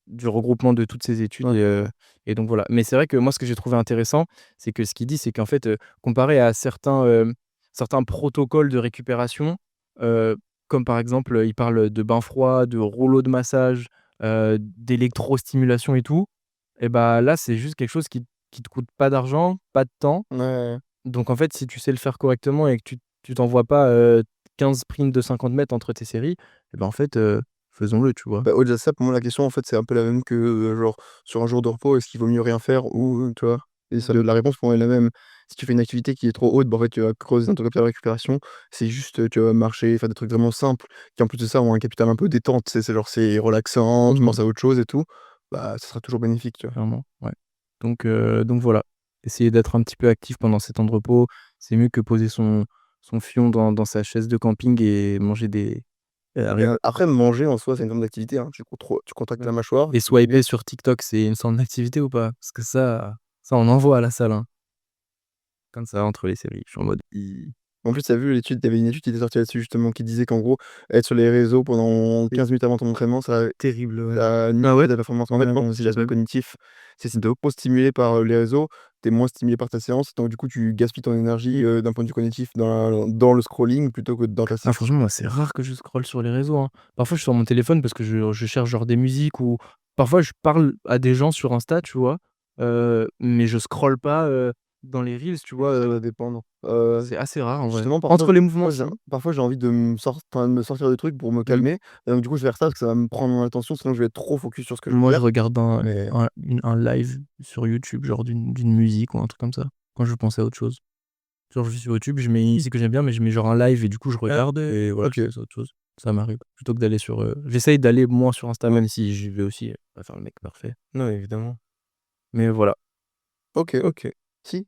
Speaker 2: du regroupement de toutes ces études
Speaker 1: Ouais.
Speaker 2: et donc voilà. Mais c'est vrai que moi, ce que j'ai trouvé intéressant, c'est que ce qu'il dit, c'est qu'en fait, comparé à certains protocoles de récupération, heu, comme par exemple, il parle de bain froid, de rouleau de massage, d'électrostimulation et tout et bah, là, c'est juste quelque chose qui te coûte pas d'argent, pas de temps.
Speaker 1: Ouais, ouais.
Speaker 2: Donc en fait, si tu sais le faire correctement et que tu t'envoies pas, 15 sprints de 50 mètres entre tes séries et ben, en fait, faisons-le, tu vois?
Speaker 1: Bah, au-delà de ça, pour moi, la question, en fait, c'est un peu la même que, genre, sur un jour de repos, est-ce qu'il vaut mieux rien faire ou tu vois? Et ça la réponse pour moi est la même. Si tu fais une activité qui est trop haute, bah, en fait, tu vas creuser dans ton capital récupération. C'est juste, tu vas marcher, faire des trucs vraiment simples, qui en plus de ça ont un capital un peu détente, tu sais? C'est genre, c'est relaxant, tu
Speaker 2: Mmh.
Speaker 1: penses à autre chose et tout, bah, ça sera toujours bénéfique, tu vois?
Speaker 2: Clairement, ouais. Donc voilà, essayer d'être un petit peu actif pendant ces temps de repos, c'est mieux que poser son fion dans sa chaise de camping et manger des
Speaker 1: Et
Speaker 2: rien
Speaker 1: après manger en soi, c'est une forme d'activité, hein. Tu contractes la
Speaker 2: ouais.
Speaker 1: mâchoire,
Speaker 2: Et swiper sur TikTok, c'est une sorte d'activité ou pas? Parce que ça on en voit à la salle, hein. comme ça entre les séries. Je suis en mode: «I»
Speaker 1: En plus, tu as vu l'étude, il y avait une étude qui était sortie là-dessus justement qui disait qu'en gros, être sur les réseaux pendant
Speaker 3: C'est
Speaker 1: 15 minutes avant ton entraînement,
Speaker 3: terrible, ouais.
Speaker 1: ça nuit
Speaker 2: ah ouais?
Speaker 1: à ta performance. En fait, je
Speaker 3: Ouais,
Speaker 1: pense
Speaker 3: moi
Speaker 1: que c'est
Speaker 3: aussi,
Speaker 1: l'aspect cognitif. C'est trop stimulé par, les réseaux, tu es moins stimulé par ta séance, donc du coup, tu gaspilles ton énergie, d'un point de vue cognitif dans le scrolling plutôt que dans ta
Speaker 2: Ah
Speaker 1: séance.
Speaker 2: franchement, moi, c'est rare que je scrolle sur les réseaux, hein. Parfois, je suis sur mon téléphone parce que je cherche genre des musiques ou parfois je parle à des gens sur Insta, tu vois? Mais je scrolle pas, dans les reels, tu vois?
Speaker 1: Ça va dépendre.
Speaker 2: C'est assez rare en vrai.
Speaker 1: Justement,
Speaker 2: Entre les mouvements, si.
Speaker 1: parfois j'ai envie de me sortir de trucs pour me
Speaker 2: Mmh.
Speaker 1: calmer et donc du coup, je vais faire ça parce que ça va me prendre mon attention, sinon je vais être trop focus sur ce que je veux
Speaker 2: Moi, je
Speaker 1: faire.
Speaker 2: regarde
Speaker 1: Mais
Speaker 2: un live sur YouTube, genre d'une musique ou un truc comme ça, quand je veux penser à autre chose. Genre, je vais sur YouTube, je mets une musique que j'aime bien, mais je mets genre un live et du coup, je regarde et voilà, je
Speaker 1: OK.
Speaker 2: passe à autre chose. Ça m'arrive. Plutôt que d'aller sur, j'essaye d'aller moins sur Insta, même si j'y vais aussi, pas faire le mec parfait.
Speaker 3: non, évidemment.
Speaker 2: Mais voilà.
Speaker 1: OK.
Speaker 3: OK.
Speaker 1: Si,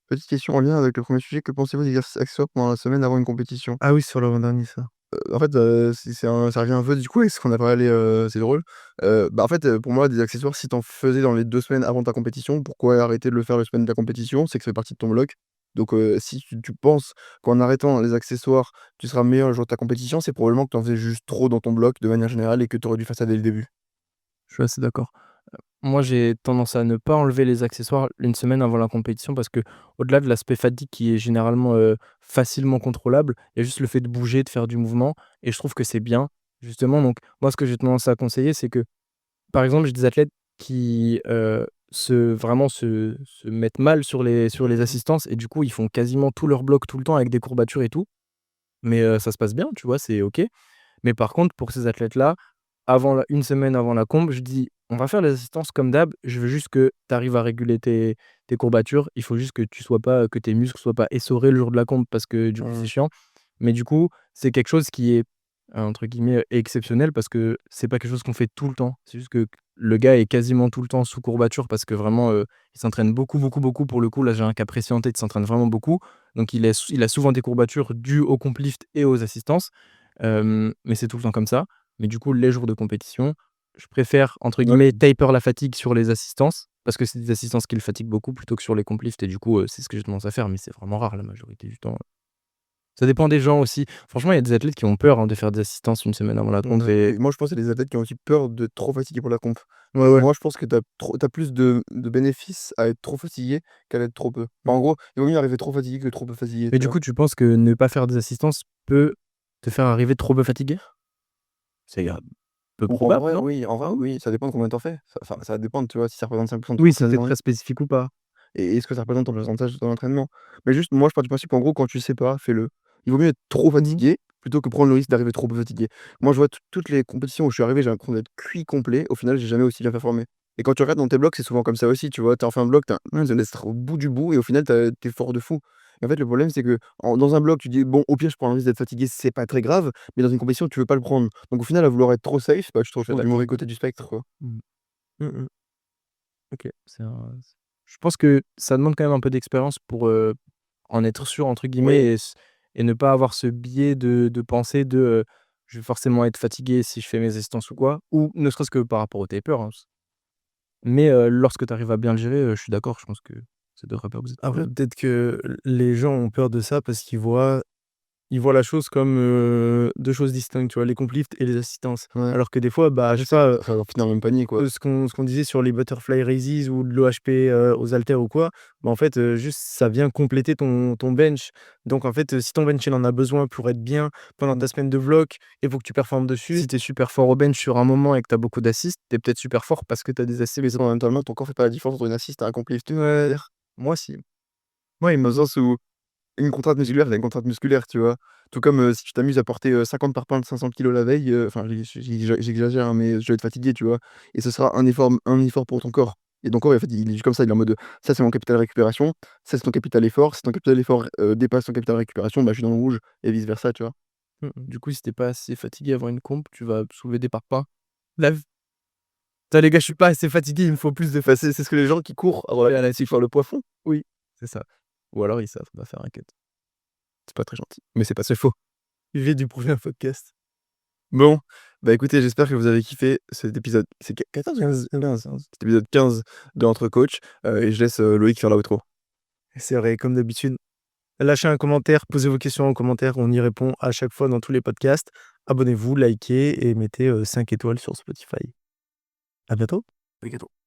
Speaker 1: petite question en lien avec le premier sujet, que pensez-vous des exercices accessoires pendant la semaine avant une compétition?
Speaker 3: Ah oui, sur l'avant-dernier, ça.
Speaker 1: En fait, ça revient un peu du coup avec ce qu'on a parlé, c'est drôle. Bah, en fait, pour moi, des accessoires, si tu en faisais dans les 2 semaines avant ta compétition, pourquoi arrêter de le faire la semaine de la compétition? C'est que ça fait partie de ton bloc. Donc, si tu penses qu'en arrêtant les accessoires, tu seras meilleur le jour de ta compétition, c'est probablement que tu en faisais juste trop dans ton bloc de manière générale et que tu aurais dû faire ça dès le début.
Speaker 2: Je suis assez d'accord. Moi, j'ai tendance à ne pas enlever les accessoires une semaine avant la compétition parce que au delà de l'aspect fatigue qui est généralement, facilement contrôlable, il y a juste le fait de bouger, de faire du mouvement et je trouve que c'est bien, justement. Donc moi, ce que j'ai tendance à conseiller, c'est que, par exemple, j'ai des athlètes qui, se mettent mal sur les assistances et du coup, ils font quasiment tout leur bloc tout le temps avec des courbatures et tout. Mais, ça se passe bien, tu vois? C'est OK. Mais par contre, pour ces athlètes-là, avant la une semaine avant la comp, je dis: «On va faire les assistances comme d'hab, je veux juste que tu arrives à réguler tes courbatures. Il faut juste que tu sois pas que tes muscles soient pas essorés le jour de la comp parce que du coup, c'est
Speaker 1: Mmh.
Speaker 2: chiant». Mais du coup, c'est quelque chose qui est, entre guillemets, «exceptionnel» parce que c'est pas quelque chose qu'on fait tout le temps. C'est juste que le gars est quasiment tout le temps sous courbature parce que vraiment, il s'entraîne beaucoup, beaucoup, beaucoup pour le coup. Là, j'ai un cas précis en tête, il s'entraîne vraiment beaucoup. Donc il a souvent des courbatures dues au comp lift et aux assistances. Mais c'est tout le temps comme ça. Mais du coup, les jours de compétition, je préfère, entre
Speaker 1: Ouais.
Speaker 2: guillemets, «taper la fatigue» sur les assistances, parce que c'est des assistances qui le fatiguent beaucoup plutôt que sur les comp lifts et du coup, c'est ce que j'ai tendance à faire, mais c'est vraiment rare la majorité du temps. Ça dépend des gens aussi. Franchement, il y a des athlètes qui ont peur, hein, de faire des assistances une semaine avant la comp
Speaker 3: Ouais.
Speaker 2: et
Speaker 1: Et moi, je pense qu'il y a des athlètes qui ont aussi peur de trop fatiguer pour la comp.
Speaker 3: Ouais, ouais.
Speaker 1: Moi, je pense que tu plus de bénéfices à être trop fatigué qu'à l'être trop peu.
Speaker 3: Mmh.
Speaker 1: Enfin, en gros, il vaut mieux arriver trop fatigué que trop peu fatigué,
Speaker 2: mais
Speaker 1: tu
Speaker 2: du
Speaker 1: vois?
Speaker 2: coup, tu penses que ne pas faire des assistances peut te faire arriver trop peu fatigué? C'est, peu
Speaker 1: Ou en
Speaker 2: probable,
Speaker 1: vrai,
Speaker 2: non?
Speaker 1: oui, en vrai, oui, ça dépend de combien tu en fais. Ça va dépendre, tu vois, si ça représente 5 de
Speaker 2: Oui,
Speaker 1: ton
Speaker 2: si c'est
Speaker 1: entraînement
Speaker 2: très spécifique ou pas.
Speaker 1: et est-ce que ça représente ton pourcentage de ton entraînement? Mais juste, moi, je pars du principe qu'en gros, quand tu sais pas, fais-le. Il vaut mieux être trop
Speaker 2: Mmh.
Speaker 1: fatigué plutôt que prendre le risque d'arriver trop peu fatigué. Moi, je vois toutes les compétitions où je suis arrivé, j'ai l'impression d'être cuit complet. Au final, j'ai jamais aussi bien performé. Et quand tu regardes dans tes blocs, c'est souvent comme ça aussi, tu vois? Tu as fait un bloc, tu as d'être au bout du bout et au final, tu fort de fou. Et en fait, le problème, c'est que dans un bloc, tu dis: «Bon, au pire, je prends le risque d'être fatigué, c'est pas très grave», mais dans une compétition, tu veux pas le prendre. Donc au final, à vouloir être trop safe, bah, tu te
Speaker 2: Je suis
Speaker 1: retrouves du
Speaker 2: d'accord.
Speaker 1: mauvais côté du spectre, quoi.
Speaker 2: Mmh.
Speaker 3: Mmh mh.
Speaker 2: OK. Je pense que ça demande quand même un peu d'expérience pour, «en être sûr» entre guillemets
Speaker 1: Oui.
Speaker 2: et ne pas avoir ce biais de pensée de, «Je vais forcément être fatigué si je fais mes assistances ou quoi» ou ne serait-ce que par rapport au taper, hein. Mais, lorsque tu arrives à bien le gérer, je suis d'accord, je pense que ça devrait pas poser de
Speaker 3: Après,
Speaker 2: problème.
Speaker 3: peut-être que les gens ont peur de ça parce qu'ils voient la chose comme, 2 choses distinctes, tu vois? Les comptes lifts et les assistances.
Speaker 1: Ouais.
Speaker 3: Alors que des fois, bah, je sais
Speaker 1: Juste,
Speaker 3: pas,
Speaker 1: ça va finir dans le même panier, quoi.
Speaker 3: ce qu'on disait sur les butterfly raises ou de l'OHP, aux haltères ou quoi, bah, en fait, juste ça vient compléter ton bench. Donc en fait, si ton bench il en a besoin pour être bien pendant ta semaine de bloc et pour que tu performes dessus.
Speaker 2: Si tu es super fort au bench sur un moment et que tu as beaucoup d'assists, tu es peut-être super fort parce que tu as des assists.
Speaker 1: Mais fondamentalement, ton corps fait pas la différence entre une assist et un complet.
Speaker 3: Ouais, moi si. Moi,
Speaker 1: Dans le sens où une contrainte musculaire, c'est une contrainte musculaire, tu vois? Tout comme, si tu t'amuses à porter, 50 parpaings de 500 kilogrammes la veille, enfin j'exagère, hein, mais je vais être fatigué, tu vois? Et ce sera un effort pour ton corps. Et ton corps, en fait, il est juste comme ça, il est en mode, «Ça, c'est mon capital récupération, ça, c'est ton capital effort. Si ton capital effort, dépasse ton capital récupération, bah, je suis dans le rouge» et vice versa, tu vois?
Speaker 2: Du coup, si tu es pas assez fatigué avant une comp, tu vas soulever des parpaings. La v «Putain les gars, je suis pas assez fatigué, il me faut plus de
Speaker 1: Bah, c'est ce que les gens qui courent avant la
Speaker 2: à la
Speaker 1: compétition, ils font le poisson.
Speaker 2: oui, c'est ça. Ou alors ils savent pas faire un cut.
Speaker 1: C'est pas très gentil, mais c'est faux.
Speaker 3: sujet du prochain podcast.
Speaker 1: Bon, bah, écoutez, j'espère que vous avez kiffé cet épisode. C'est 14 ou 15? 15, hein, cet épisode 15 de Entre Coach, et je laisse, Loïc faire l'outro.
Speaker 3: C'est vrai, comme d'habitude. Lâchez un commentaire, posez vos questions en commentaire, on y répond à chaque fois dans tous les podcasts. Abonnez-vous, likez et mettez 5 étoiles sur Spotify. À bientôt.
Speaker 1: Arigato.